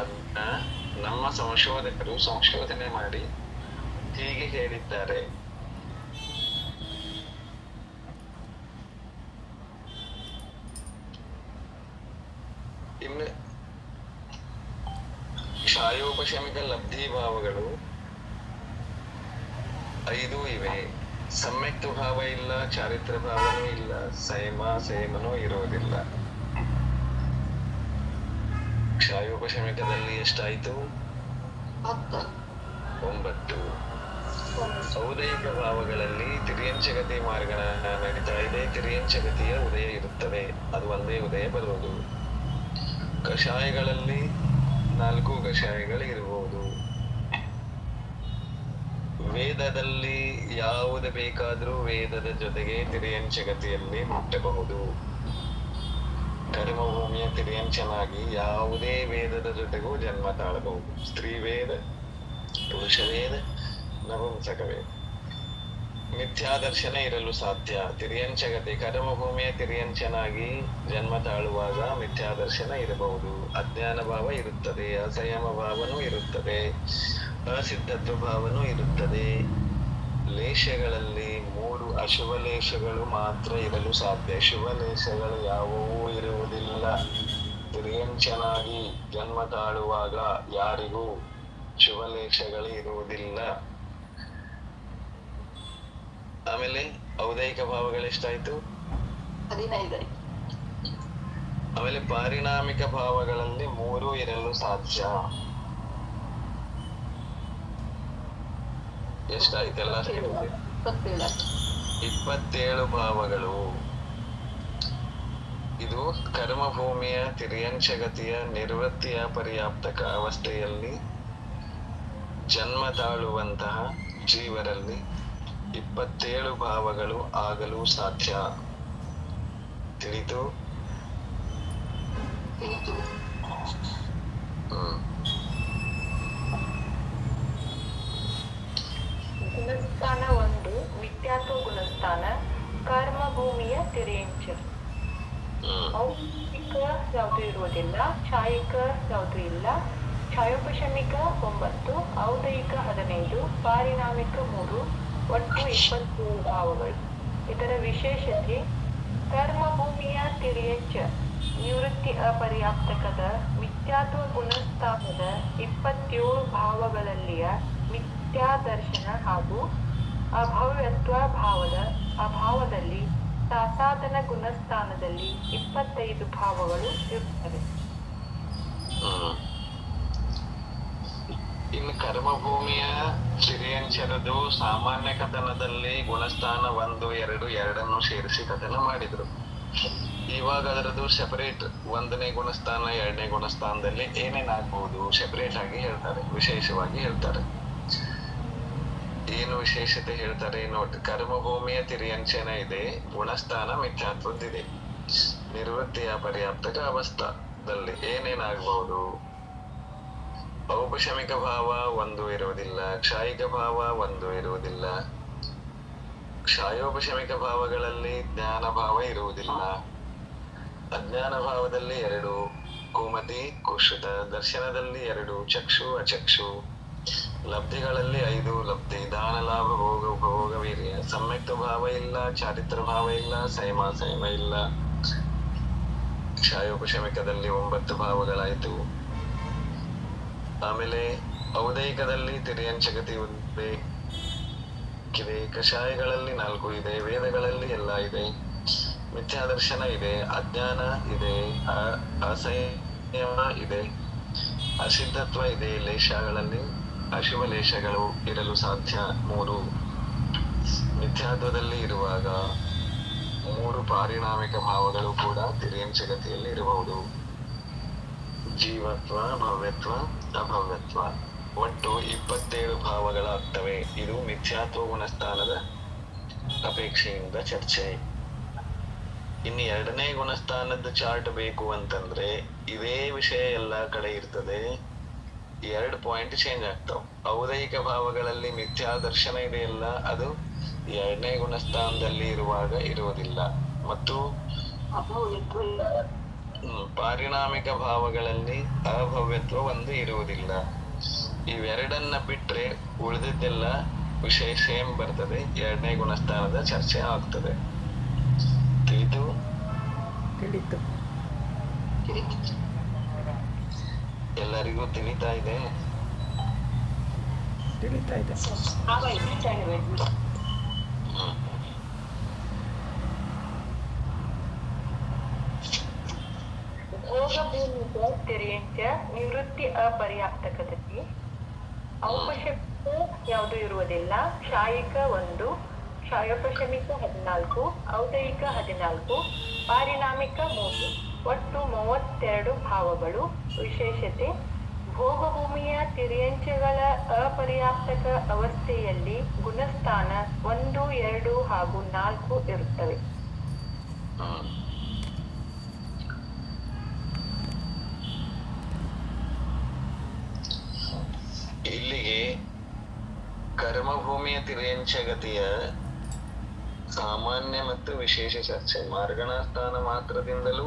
ಅದನ್ನ ನಮ್ಮ ಸಂಶೋಧಕರು ಸಂಶೋಧನೆ ಮಾಡಿ ಹೀಗೆ ಹೇಳಿದ್ದಾರೆ. ಇನ್ನು ಕ್ಷಾಯೋಪಶಮಿಕ ಲಬ್ಧಿ ಭಾವಗಳು 5 ಇವೆ. ಸಮ್ಯಕ್ತ ಭಾವ ಇಲ್ಲ, ಚಾರಿತ್ರ ಭಾವನೂ ಇಲ್ಲ, ಸೇಮನೂ ಇರೋದಿಲ್ಲ. ಕ್ಷಾಯೋಪಶಮಿಕದಲ್ಲಿ ಎಷ್ಟಾಯ್ತು? 9. ಔದಯಿಕ ಭಾವಗಳಲ್ಲಿ ತಿರಿಯನ್ ಜಗತಿ ಮಾರ್ಗ ನಡೀತಾ ಇದೆ, ತಿರಿಯನ್ ಜಗತಿಯ ಉದಯ ಇರುತ್ತದೆ, ಅದು ಒಂದೇ ಉದಯ ಬರುವುದು. ಕಷಾಯಗಳಲ್ಲಿ 4 ಕಷಾಯಗಳು ಇರಬಹುದು. ವೇದದಲ್ಲಿ ಯಾವುದು ಬೇಕಾದ್ರೂ ವೇದದ ಜೊತೆಗೆ ತಿರಿಯನ್ ಜಗತಿಯಲ್ಲಿ ಮುಟ್ಟಬಹುದು. ಕರ್ಮಭೂಮಿಯ ತಿರಿಯನ್ ಚೆನ್ನಾಗಿ ಯಾವುದೇ ವೇದದ ಜೊತೆಗೂ ಜನ್ಮ ತಾಳಬಹುದು. ಸ್ತ್ರೀ ವೇದ, ಪುರುಷ ವೇದ, ನಪುಂಸಕ ವೇದ. ಮಿಥ್ಯಾದರ್ಶನ ಇರಲು ಸಾಧ್ಯ. ತಿರಿಯನ್ ಜಗತಿ ಕರ್ಮಭೂಮಿಯ ತಿರಿಯನ್ ಚೆನ್ನಾಗಿ ಜನ್ಮ ತಾಳುವಾಗ ಮಿಥ್ಯಾದರ್ಶನ ಇರಬಹುದು. ಅಜ್ಞಾನ ಭಾವ ಇರುತ್ತದೆ, ಅಸಂಯಮ ಭಾವನೂ ಇರುತ್ತದೆ, ಅಸಿದ್ಧತ್ವ ಭಾವನೂ ಇರುತ್ತದೆ. ಲೇಷಗಳಲ್ಲಿ 3 ಅಶುಭ ಲೇಷಗಳು ಮಾತ್ರ ಇರಲು ಸಾಧ್ಯ. ಶುಭ ಲೇಷಗಳು ಯಾವುವೂ ಇರುವುದಿಲ್ಲ. ತಿರಿಯನ್ ಚೆನ್ನಾಗಿ ಜನ್ಮ ತಾಳುವಾಗ ಯಾರಿಗೂ ಶುಭ ಲೇಷಗಳು ಇರುವುದಿಲ್ಲ. ಆಮೇಲೆ ಔದಯಿಕ ಭಾವಗಳೆಷ್ಟಾಯ್ತು? 15. ಆಮೇಲೆ ಪಾರಿಣಾಮಿಕ ಭಾವಗಳಲ್ಲಿ 3 ಇರಲು ಸಾಧ್ಯ. ಎಷ್ಟಾಯ್ತೆಲ್ಲ? 27 ಭಾವಗಳು. ಇದು ಕರ್ಮಭೂಮಿಯ ತಿರಿಯನ್ ಜಗತಿಯ ನಿರ್ವೃತ್ತಿಯ ಪರ್ಯಾಪ್ತಕ ಅವಸ್ಥೆಯಲ್ಲಿ ಜನ್ಮ ತಾಳುವಂತಹ ಜೀವರಲ್ಲಿ 27 ಭಾವಗಳು ಆಗಲು ಸಾಧ್ಯ. ತಿಳಿತು? ಗುಣಸ್ಥಾನ 1 ಮಿಥ್ಯಾತ್ವ ಗುಣಸ್ಥಾನ, ಕರ್ಮಭೂಮಿಯ ತಿರಿಯಂಚ. ಔಪಚಾರಿಕ ಯಾವುದು ಇರುವುದಿಲ್ಲ, ಛಾಯಿಕ ಯಾವುದು ಇಲ್ಲ, ಛಾಯೋಪಶಮಿಕ 9, ಔದಯಿಕ 15, ಪಾರಿಣಾಮಿಕ 3, ಒಟ್ಟು 27 ಭಾವಗಳು. ಇದರ ವಿಶೇಷತೆ ಕರ್ಮಭೂಮಿಯ ತಿರ್ಯಂಚ ನಿವೃತ್ತಿ ಅಪರ್ಯಾಪ್ತಕದ ಮಿಥ್ಯಾತ್ವ ಗುಣಸ್ಥಾನದ 27 ಭಾವಗಳಲ್ಲಿಯ ಮಿಥ್ಯಾದರ್ಶನ ಹಾಗೂ ಅಭವ್ಯತ್ವ ಭಾವದ ಅಭಾವದಲ್ಲಿ ಸಾಸಾಧನ ಗುಣಸ್ಥಾನದಲ್ಲಿ 25 ಭಾವಗಳು ಇರುತ್ತವೆ. ಇನ್ನು ಕರ್ಮಭೂಮಿಯ ಸಿರಿಯಂಚರದು ಸಾಮಾನ್ಯ ಕಥನದಲ್ಲಿ ಗುಣಸ್ಥಾನ 1, 2 ಎರಡನ್ನು ಸೇರಿಸಿ ಕಥನ ಮಾಡಿದ್ರು. ಇವಾಗ ಅದರದ್ದು ಸೆಪರೇಟ್ 1ನೇ ಗುಣಸ್ಥಾನ 2ನೇ ಗುಣಸ್ಥಾನದಲ್ಲಿ ಏನೇನಾಗ್ಬಹುದು ಸೆಪರೇಟ್ ಆಗಿ ಹೇಳ್ತಾರೆ, ವಿಶೇಷವಾಗಿ ಹೇಳ್ತಾರೆ. ಏನು ವಿಶೇಷತೆ ಹೇಳ್ತಾರೆ ನೋಡಿ. ಕರ್ಮಭೂಮಿಯ ತಿರಿಯಂಚನ ಇದೆ, ಗುಣಸ್ಥಾನ ಮಿಥ್ಯಾತ್ವದ್ದಿದೆ. ನಿವೃತ್ತಿಯ ಪರ್ಯಾಪ್ತಕ ಅವಸ್ಥಾದಲ್ಲಿ ಏನೇನಾಗಬಹುದು? ಔಪಶಮಿಕ ಭಾವ 1 ಇರುವುದಿಲ್ಲ, ಕ್ಷಾಯಿಕ ಭಾವ 1 ಇರುವುದಿಲ್ಲ, ಕ್ಷಾಯೋಪಶಮಿಕ ಭಾವಗಳಲ್ಲಿ ಜ್ಞಾನ ಭಾವ ಇರುವುದಿಲ್ಲ, ಅಜ್ಞಾನ ಭಾವದಲ್ಲಿ 2, ಕುಮತಿ ಕುಶ್ರುತ, ದರ್ಶನದಲ್ಲಿ 2, ಚಕ್ಷು ಅಚಕ್ಷು, ಲಬ್ಧಿಗಳಲ್ಲಿ 5 ಲಬ್ಧಿ, ದಾನ ಲಾಭ ಭೋಗ ಉಪಭೋಗ ವೀರ್ಯ, ಸಮ್ಯಕ್ತ ಭಾವ ಇಲ್ಲ, ಚಾರಿತ್ರ ಭಾವ ಇಲ್ಲ, ಸಂಯಮ ಇಲ್ಲ. ಕ್ಷಾಯೋಪಶಮಿಕದಲ್ಲಿ 9 ಭಾವಗಳಾಯ್ತು. ಆಮೇಲೆ ಔದಯಿಕದಲ್ಲಿ ತಿರ್ಯಂಚಗತಿ ಇದೆ, ಕಷಾಯಗಳಲ್ಲಿ 4 ಇದೆ, ವೇದಗಳಲ್ಲಿ ಎಲ್ಲ ಇದೆ, ಮಿಥ್ಯಾದರ್ಶನ ಇದೆ, ಅಜ್ಞಾನ ಇದೆ, ಅಸಂಯಮ ಇದೆ, ಅಸಿದ್ಧತ್ವ ಇದೆ, ಲೇಷಗಳಲ್ಲಿ ಅಶುಭ ಲೇಷಗಳು ಇರಲು ಸಾಧ್ಯ 3. ಮಿಥ್ಯಾತ್ವದಲ್ಲಿ ಇರುವಾಗ 3 ಪಾರಿಣಾಮಿಕ ಭಾವಗಳು ಕೂಡ ತಿರ್ಯಂಚಗತಿಯಲ್ಲಿ ಇರಬಹುದು. ಜೀವತ್ವ, ಭವ್ಯತ್ವ, ಅಭವ್ಯತ್ವ, ಒಟ್ಟು 27 ಭಾವಗಳಾಗ್ತವೆ. ಇದು ಮಿಥ್ಯಾತ್ವ ಗುಣಸ್ಥಾನದ ಅಪೇಕ್ಷೆಯಿಂದ ಚರ್ಚೆ. ಇನ್ನು 2ನೇ ಗುಣಸ್ಥಾನದ ಚಾರ್ಟ್ ಬೇಕು ಅಂತಂದ್ರೆ ಇದೇ ವಿಷಯ ಎಲ್ಲಾ ಕಡೆ ಇರ್ತದೆ, 2 ಪಾಯಿಂಟ್ ಚೇಂಜ್ ಆಗ್ತಾವ. ಔದಯಿಕ ಭಾವಗಳಲ್ಲಿ ಮಿಥ್ಯಾ ದರ್ಶನ ಇದೆಯಲ್ಲ, ಅದು 2ನೇ ಗುಣಸ್ಥಾನದಲ್ಲಿ ಇರುವಾಗ ಇರುವುದಿಲ್ಲ. ಮತ್ತು ಪಾರಿಣಾಮಿಕ ಭಾವಗಳಲ್ಲಿ ಅಭವ್ಯತ್ವ 1 ಇರುವುದಿಲ್ಲ. ಇವೆರಡನ್ನ ಬಿಟ್ರೆ ಉಳಿದಿದ್ದೆಲ್ಲ ವಿಷಯ ಸೇಮ್ ಬರ್ತದೆ. 2ನೇ ಗುಣಸ್ಥಾನದ ಚರ್ಚೆ ಆಗ್ತದೆ. ತಿಳಿತು? ಎಲ್ಲರಿಗೂ ತಿಳಿತಾ ಇದೆ? ಭೋಗಭೂಮಿಯ ತಿರ್ಯಂಚ ನಿವೃತ್ತಿ ಅಪರ್ಯಾಪ್ತಕದಲ್ಲಿ ಔಪಶಮಿಕ ಯಾವುದು ಇರುವುದಿಲ್ಲ, ಕ್ಷಾಯಿಕ 1, ಕ್ಷಾಯೋಪಶಮಿಕ 14, ಔದಯಿಕ 14, ಪಾರಿಣಾಮಿಕ 3, ಒಟ್ಟು 32 ಭಾವಗಳು. ವಿಶೇಷತೆ ಭೋಗಭೂಮಿಯ ತಿರ್ಯಂಚಗಳ ಅಪರ್ಯಾಪ್ತಕ ಅವಸ್ಥೆಯಲ್ಲಿ ಗುಣಸ್ಥಾನ 1, 2 ಹಾಗೂ 4 ಇರುತ್ತವೆ. ಇಲ್ಲಿಗೆ ಕರ್ಮಭೂಮಿಯ ತಿರ್ಯಂಚಗತಿಯ ಸಾಮಾನ್ಯ ಮತ್ತು ವಿಶೇಷ ಚರ್ಚೆ. ಮಾರ್ಗಣಸ್ಥಾನ ಮಾತ್ರದಿಂದಲೂ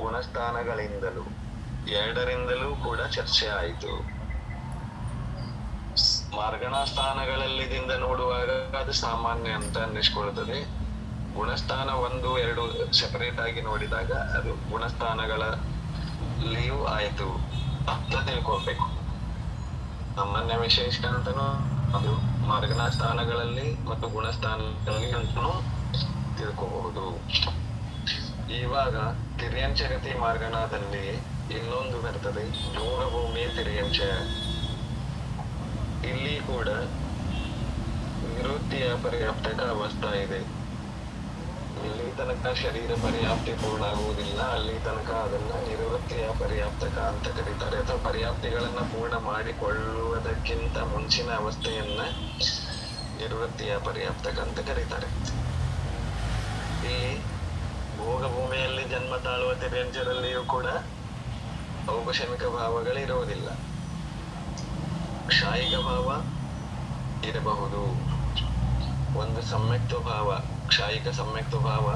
ಗುಣಸ್ಥಾನಗಳಿಂದಲೂ 2ರಿಂದಲೂ ಕೂಡ ಚರ್ಚೆ ಆಯಿತು. ಮಾರ್ಗಣಸ್ಥಾನಗಳಲ್ಲಿದಿಂದ ನೋಡುವಾಗ ಅದು ಸಾಮಾನ್ಯ ಅಂತ ಅನ್ನಿಸ್ಕೊಳ್ತದೆ. ಗುಣಸ್ಥಾನ 1, 2 ಸೆಪರೇಟ್ ಆಗಿ ನೋಡಿದಾಗ ಅದು ಗುಣಸ್ಥಾನಗಳಲ್ಲಿಯೂ ಆಯಿತು ಅಂತ ತಿಳ್ಕೊಳ್ಬೇಕು. ಸಾಮಾನ್ಯ ವಿಶೇಷ ಅಂತನೂ ಅದು ಮಾರ್ಗಣ ಸ್ಥಾನಗಳಲ್ಲಿ ಮತ್ತು ಗುಣಸ್ಥಾನಗಳಲ್ಲಿ ಅಂತನೂ ತಿಳ್ಕೋಬಹುದು. ಇವಾಗ ತಿರ್ಯಂಚಗತಿ ಮಾರ್ಗಣದಲ್ಲಿ ಇನ್ನೊಂದು ಬರ್ತದೆ, ಭೋಗಭೂಮಿಯ ತಿರ್ಯಂಚ. ಇಲ್ಲಿ ಕೂಡ ನಿವೃತ್ತಿಯ ಪರ್ಯಾಪ್ತಕ ಅವಸ್ಥಾ ಇದೆ. ಇಲ್ಲಿ ತನಕ ಶರೀರ ಪರ್ಯಾಪ್ತಿ ಪೂರ್ಣ ಆಗುವುದಿಲ್ಲ, ಅಲ್ಲಿ ತನಕ ಅದನ್ನ ನಿವೃತ್ತಿಯ ಪರ್ಯಾಪ್ತಕ ಅಂತ ಕರೀತಾರೆ. ಅಥವಾ ಪರ್ಯಾಪ್ತಿಗಳನ್ನ ಪೂರ್ಣ ಮಾಡಿಕೊಳ್ಳುವುದಕ್ಕಿಂತ ಮುಂಚಿನ ಅವಸ್ಥೆಯನ್ನ ನಿವೃತ್ತಿಯ ಪರ್ಯಾಪ್ತಕ ಅಂತ ಕರೀತಾರೆ. ಇಲ್ಲಿ ಭೋಗಭೂಮಿಯಲ್ಲಿ ಜನ್ಮ ತಾಳುವ ತಿರ್ಯಂಚರಲ್ಲಿಯೂ ಕೂಡ ಔಪಶಮಿಕ ಭಾವಗಳಿರುವುದಿಲ್ಲ, ಕ್ಷಾಯಿಕ ಭಾವ ಇರಬಹುದು. ಒಂದು ಸಮ್ಯಕ್ತ್ವ ಭಾವ, ಕ್ಷಾಯಿಕ ಸಮ್ಯಕ್ತ್ವ ಭಾವ.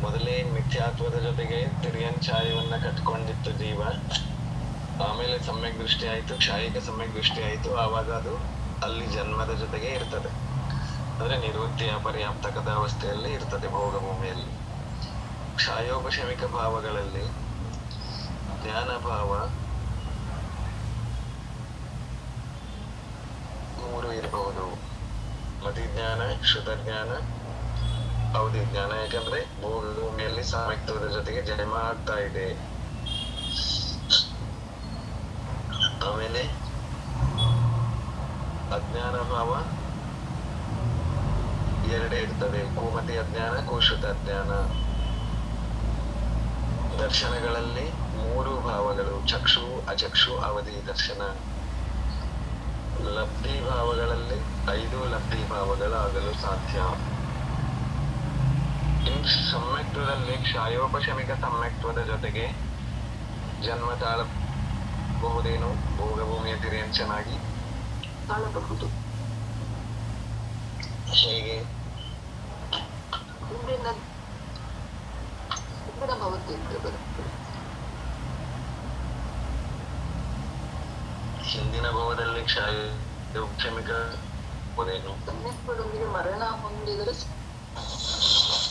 ಮೊದಲೇ ಮಿಥ್ಯಾತ್ವದ ಜೊತೆಗೆ ತಿರ್ಯಂಚಾಯವನ್ನ ಕಟ್ಕೊಂಡಿತ್ತು ಜೀವ. ಆಮೇಲೆ ಸಮ್ಯಕ್ ದೃಷ್ಟಿ ಆಯ್ತು, ಕ್ಷಾಯಿಕ ಸಮ್ಯಕ್ ದೃಷ್ಟಿ ಆಯ್ತು. ಆವಾಗ ಅದು ಅಲ್ಲಿ ಜನ್ಮದ ಜೊತೆಗೆ ಇರ್ತದೆ. ಅಂದ್ರೆ ನಿವೃತ್ತಿಯ ಪರ್ಯಾಪ್ತಕದ ಅವಸ್ಥೆಯಲ್ಲಿ ಇರ್ತದೆ ಭೋಗ ಭೂಮಿಯಲ್ಲಿ. ಕ್ಷಾಯೋಪಶಮಿಕ ಭಾವಗಳಲ್ಲಿ ಜ್ಞಾನ ಭಾವ 3 ಇರಬಹುದು. ಮತಿಜ್ಞಾನ, ಶ್ರುತಜ್ಞಾನ, ಅವಧಿ ಜ್ಞಾನ. ಯಾಕಂದ್ರೆ ಭೋಗ ಭೂಮಿಯಲ್ಲಿ ಸಮ್ಯಕ್ತ್ವದ ಜೊತೆಗೆ ಜನ್ಮ ಆಗ್ತಾ ಇದೆ. ಆಮೇಲೆ ಅಜ್ಞಾನ ಭಾವ 2 ಇರ್ತದೆ, ಕುಮತಿ ಅಜ್ಞಾನ, ಕುಶ್ರುತ ಅಜ್ಞಾನ. ದರ್ಶನಗಳಲ್ಲಿ 3 ಭಾವಗಳು, ಚಕ್ಷು, ಅಚಕ್ಷು, ಅವಧಿ ದರ್ಶನ. ಲಬ್ಧಿ ಭಾವಗಳಲ್ಲಿ 5 ಲಬ್ಧಿ ಭಾವಗಳಾಗಲು ಸಾಧ್ಯ. ಇನ್ನು ಸಮ್ಯಕ್ತ್ವದಲ್ಲಿ ಕ್ಷಾಯೋಪಶಮಿಕ ಸಮ್ಯಕ್ತ್ವದ ಜೊತೆಗೆ ಜನ್ಮ ತಾಳಬಹುದೇನು? ಭೋಗಭೂಮಿಯ ತಿರ್ಯಂಚನಾಗಿ ತಾಳಬಹುದು. ಹೇಗೆ? ಹಿಂದಿನ ಭವತಿಯಿಂದ ಬರುತ್ತೆ. ಹಿಂದಿನ ಭಾವದಲ್ಲಿ ಕ್ಷಾಯೋಪಶಮಿಕ ಬಹುದೇನು? ಸಮ್ಯಕ್ತ್ವದೊಂದಿಗೆ ಮರಣ ಹೊಂದಿದರೆ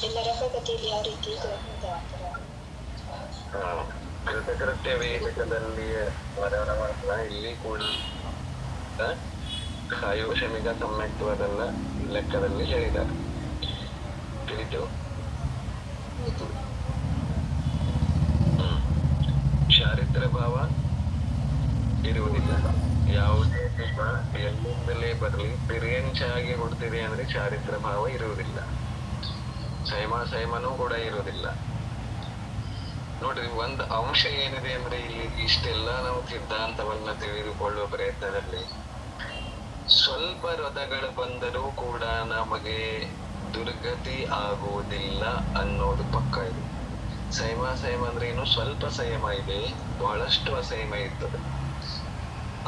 ಎಲ್ಲರ ಗತಿಯಲ್ಲಿ ಯಾವ ರೀತಿ ಇದೆ ಆ ಥರ. ಕೃತಕೃತ್ಯ ವೇದಕದಲ್ಲಿ ಮರಣ ಮಾತ್ರ, ಇಲ್ಲಿ ಕೂಡ ಕ್ಷಾಯೋಪಶಮಿಕ ಸಮ್ಯಕ್ತ್ವದಲ್ಲ ಲೆಕ್ಕದಲ್ಲಿ ಹೇಳಿದ್ದಾರೆ. ತಿಳಿತು? ಚಾರಿತ್ರ ಭಾವ ಇರುವುದಿಲ್ಲ. ಯಾವುದೇ ಜೀವ ಎಲ್ಲಿಂದಲೇ ಬರಲಿ ತಿರ್ಯಂಚಾಗಿ ಹುಡ್ತಿದೆ ಅಂದ್ರೆ ಚಾರಿತ್ರ ಭಾವ ಇರುವುದಿಲ್ಲ. ಸೈಮನೂ ಕೂಡ ಇರುವುದಿಲ್ಲ. ನೋಡ್ರಿ, ಒಂದು ಅಂಶ ಏನಿದೆ ಅಂದ್ರೆ ಇಲ್ಲಿ ಇಷ್ಟೆಲ್ಲ ನಾವು ಸಿದ್ಧಾಂತವನ್ನ ತಿಳಿದುಕೊಳ್ಳುವ ಪ್ರಯತ್ನದಲ್ಲಿ ಸ್ವಲ್ಪ ರಥಗಳು ಬಂದರೂ ಕೂಡ ನಮಗೆ ದುರ್ಗತಿ ಆಗುವುದಿಲ್ಲ ಅನ್ನೋದು ಪಕ್ಕ ಇದೆ. ಸಂಯಮ ಅಂದ್ರೆ ಏನು? ಸ್ವಲ್ಪ ಸಂಯಮ ಇದೆ, ಬಹಳಷ್ಟು ಅಸಂಯಮ ಇರ್ತದೆ.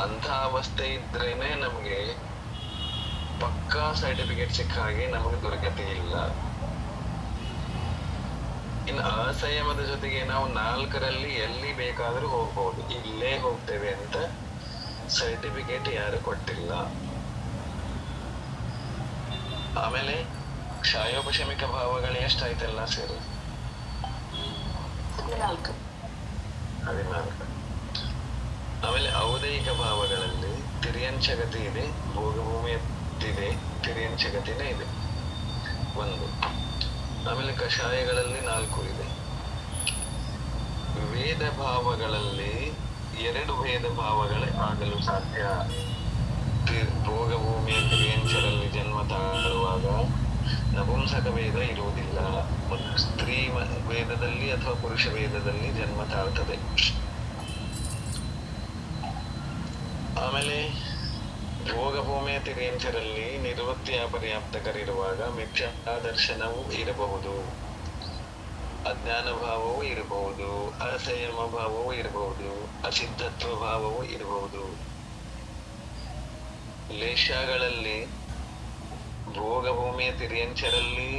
ಅಂತ ಅವಸ್ಥೆ ಇದ್ರೇನೆ ನಮ್ಗೆ ಪಕ್ಕಾ ಸರ್ಟಿಫಿಕೇಟ್ ಸಿಕ್ಕ ಹಾಗೆ ನಮಗೆ ದುರ್ಗತಿ ಇಲ್ಲ. ಇನ್ನು ಅಸಂಯಮದ ಜೊತೆಗೆ ನಾವು 4ರಲ್ಲಿ ಎಲ್ಲಿ ಬೇಕಾದ್ರೂ ಹೋಗ್ಬಹುದು, ಇಲ್ಲೇ ಹೋಗ್ತೇವೆ ಅಂತ ಸರ್ಟಿಫಿಕೇಟ್ ಯಾರು ಕೊಟ್ಟಿಲ್ಲ. ಆಮೇಲೆ ಕ್ಷಾಯೋಪಶಮಿಕ ಭಾವಗಳು ಎಷ್ಟಾಯ್ತಲ್ಲ ಸೇರಿ? 14. ಆಮೇಲೆ ಔದೈಕ ಭಾವಗಳಲ್ಲಿ ತಿರ್ಯಂಚಗತಿ ಇದೆ, ಭೋಗಭೂಮಿಯತ್ತಿದೆ, ತಿರ್ಯಂಚಗತಿನೇ ಇದೆ 1. ಆಮೇಲೆ ಕಷಾಯಗಳಲ್ಲಿ 4 ಇದೆ. ವೇದ ಭಾವಗಳಲ್ಲಿ 2 ವೇದ ಭಾವಗಳೇ ಆಗಲು ಸಾಧ್ಯ. ಭೋಗಭೂಮಿಯ ತಿರ್ಯಂಚರಲ್ಲಿ ಜನ್ಮ ತಾಳುವಾಗ ನಪುಂಸಕ ವೇದ ಇರುವುದಿಲ್ಲ. ಒಂದು ಸ್ತ್ರೀ ವೇದದಲ್ಲಿ ಅಥವಾ ಪುರುಷ ವೇದದಲ್ಲಿ ಜನ್ಮ ತಾಳ್ತದೆ. ಆಮೇಲೆ ಭೋಗಭೂಮಿಯ ತಿರ್ಯಂಚರಲ್ಲಿ ನಿವೃತ್ತಿಯ ಪರ್ಯಾಪ್ತಕರಿರುವಾಗ ಮಿಥ್ಯಾ ದರ್ಶನವೂ ಇರಬಹುದು, ಅಜ್ಞಾನ ಭಾವವೂ ಇರಬಹುದು, ಅಸಂಯಮ ಭಾವವೂ ಇರಬಹುದು, ಅಸಿದ್ಧತ್ವ ಭಾವವೂ ಇರಬಹುದು. ಲೇಷಗಳಲ್ಲಿ ಭೋಗಭೂಮಿಯ ತಿರ್ಯಂಚರಲ್ಲಿ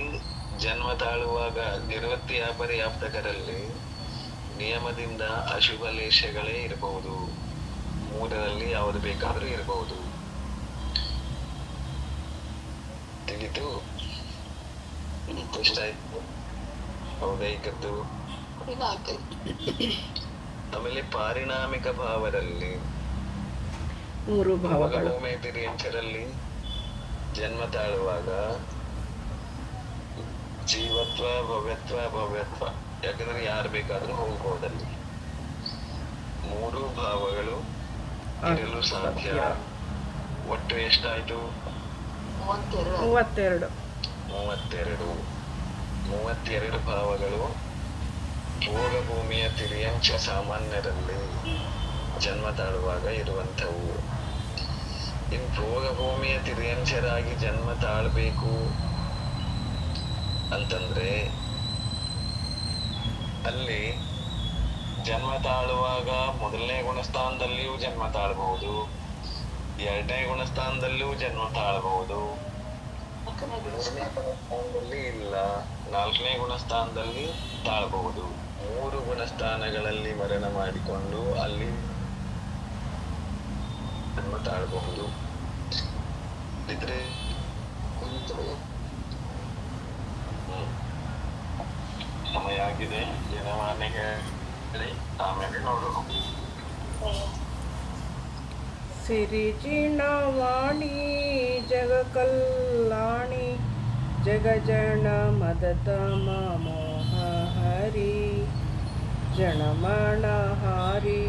ಜನ್ಮ ತಾಳುವಾಗ ನಿವೃತ್ತಿಯ ಪರ್ಯಾಪ್ತಕರಲ್ಲಿ ನಿಯಮದಿಂದ ಅಶುಭ ಲೇಷಗಳೇ ಇರಬಹುದು. 3ರಲ್ಲಿ ಯಾವುದು ಬೇಕಾದ್ರೂ ಇರಬಹುದು. ತಿಳಿತು? ಎಷ್ಟಾಯ್ತು? ಔದೈಕದ್ದು. ಆಮೇಲೆ ಪಾರಿಣಾಮಿಕ ಭಾವದಲ್ಲಿ 3 ಭಾವಗಳು. ಭೋಗಭೂಮಿಯ ತಿರ್ಯಂಚರಲ್ಲಿ ಜನ್ಮ ತಾಳುವಾಗ ಜೀವತ್ವ, ಭವ್ಯತ್ವ. ಯಾಕಂದ್ರೆ ಯಾರು ಬೇಕಾದ್ರೂ ಹೋಗ್ಬೋದಲ್ಲಿ. 3 ಭಾವಗಳು ಇರಲು ಸಾಧ್ಯ. ಒಟ್ಟು ಎಷ್ಟಾಯ್ತು? 32. 32 ಭಾವಗಳು ಭೋಗಭೂಮಿಯ ತಿರ್ಯಂಚ ಸಾಮಾನ್ಯರಲ್ಲಿ ಜನ್ಮ ತಾಳುವಾಗ ಇರುವಂಥವು. ಇನ್ನು ಭೋಗಭೂಮಿಯ ತಿರ್ಯಂಚರಾಗಿ ಜನ್ಮ ತಾಳ್ಬೇಕು ಅಂತಂದ್ರೆ ಅಲ್ಲಿ ಜನ್ಮ ತಾಳುವಾಗ 1ನೇ ಗುಣಸ್ಥಾನದಲ್ಲಿಯೂ ಜನ್ಮ ತಾಳಬಹುದು, 2ನೇ ಗುಣಸ್ಥಾನದಲ್ಲಿಯೂ ಜನ್ಮ ತಾಳಬಹುದು, ನಾಲ್ಕನೇ ಮೂರನೇ ಗುಣಸ್ಥಾನದಲ್ಲಿ ಇಲ್ಲ, 4ನೇ ಗುಣಸ್ಥಾನದಲ್ಲಿ ತಾಳಬಹುದು. 3 ಗುಣಸ್ಥಾನಗಳಲ್ಲಿ ಮರಣ ಮಾಡಿಕೊಂಡು ಅಲ್ಲಿ ಜನ್ಮ ತಾಳಬಹುದು. ಇದ್ರೆ ಸಮಯ ಆಗಿದೆ, ಜನಮಾನ್ಯಗೆ ಹೇಳಿ ಆಮೇಲೆ ನೋಡೋಣ. ಸಿರಿಜಿಣವಾಣಿ ಜಗ ಕಲ್ಯಾಣಿ ಜಗಜನ ಮದತಮ ಮೋಹ ಹರಿ ಜನಮಣ ಹಾರಿ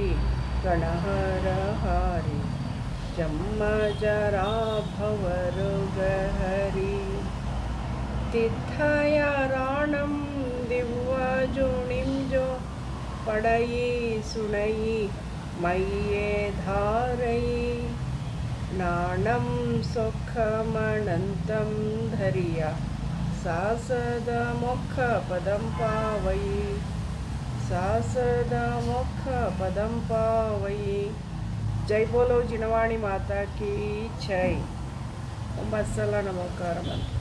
ಗಣಹರ ಹಾರಿ ಜಮ್ಮ ಜರಾ ಭವರುಗ ಹರಿ ತಿಥಯ ರಾಣಂ ದಿವ್ವ ಜುಣಿಂ ಜೋ ಪಡಯಿ ಸುಣಯಿ ಮಯ್ಯೆ ಧಾರಯಿ ನಾಣಂ ಸುಖಮನಂತಂ ಧರಿಯ ಸಾಸದ ಮುಖ ಪದಂ ಪಾವಯಿ ಸಾಸದ ಮುಖ ಪದಂ ಪಾವಯಿ. ಜೈ ಬೋಲೋ ಜಿನವಾಣಿ ಮಾತಾ ಕಿ ಜೈ. 9 ಸಲ ನಮಸ್ಕಾರ ಮಂತ್ರ.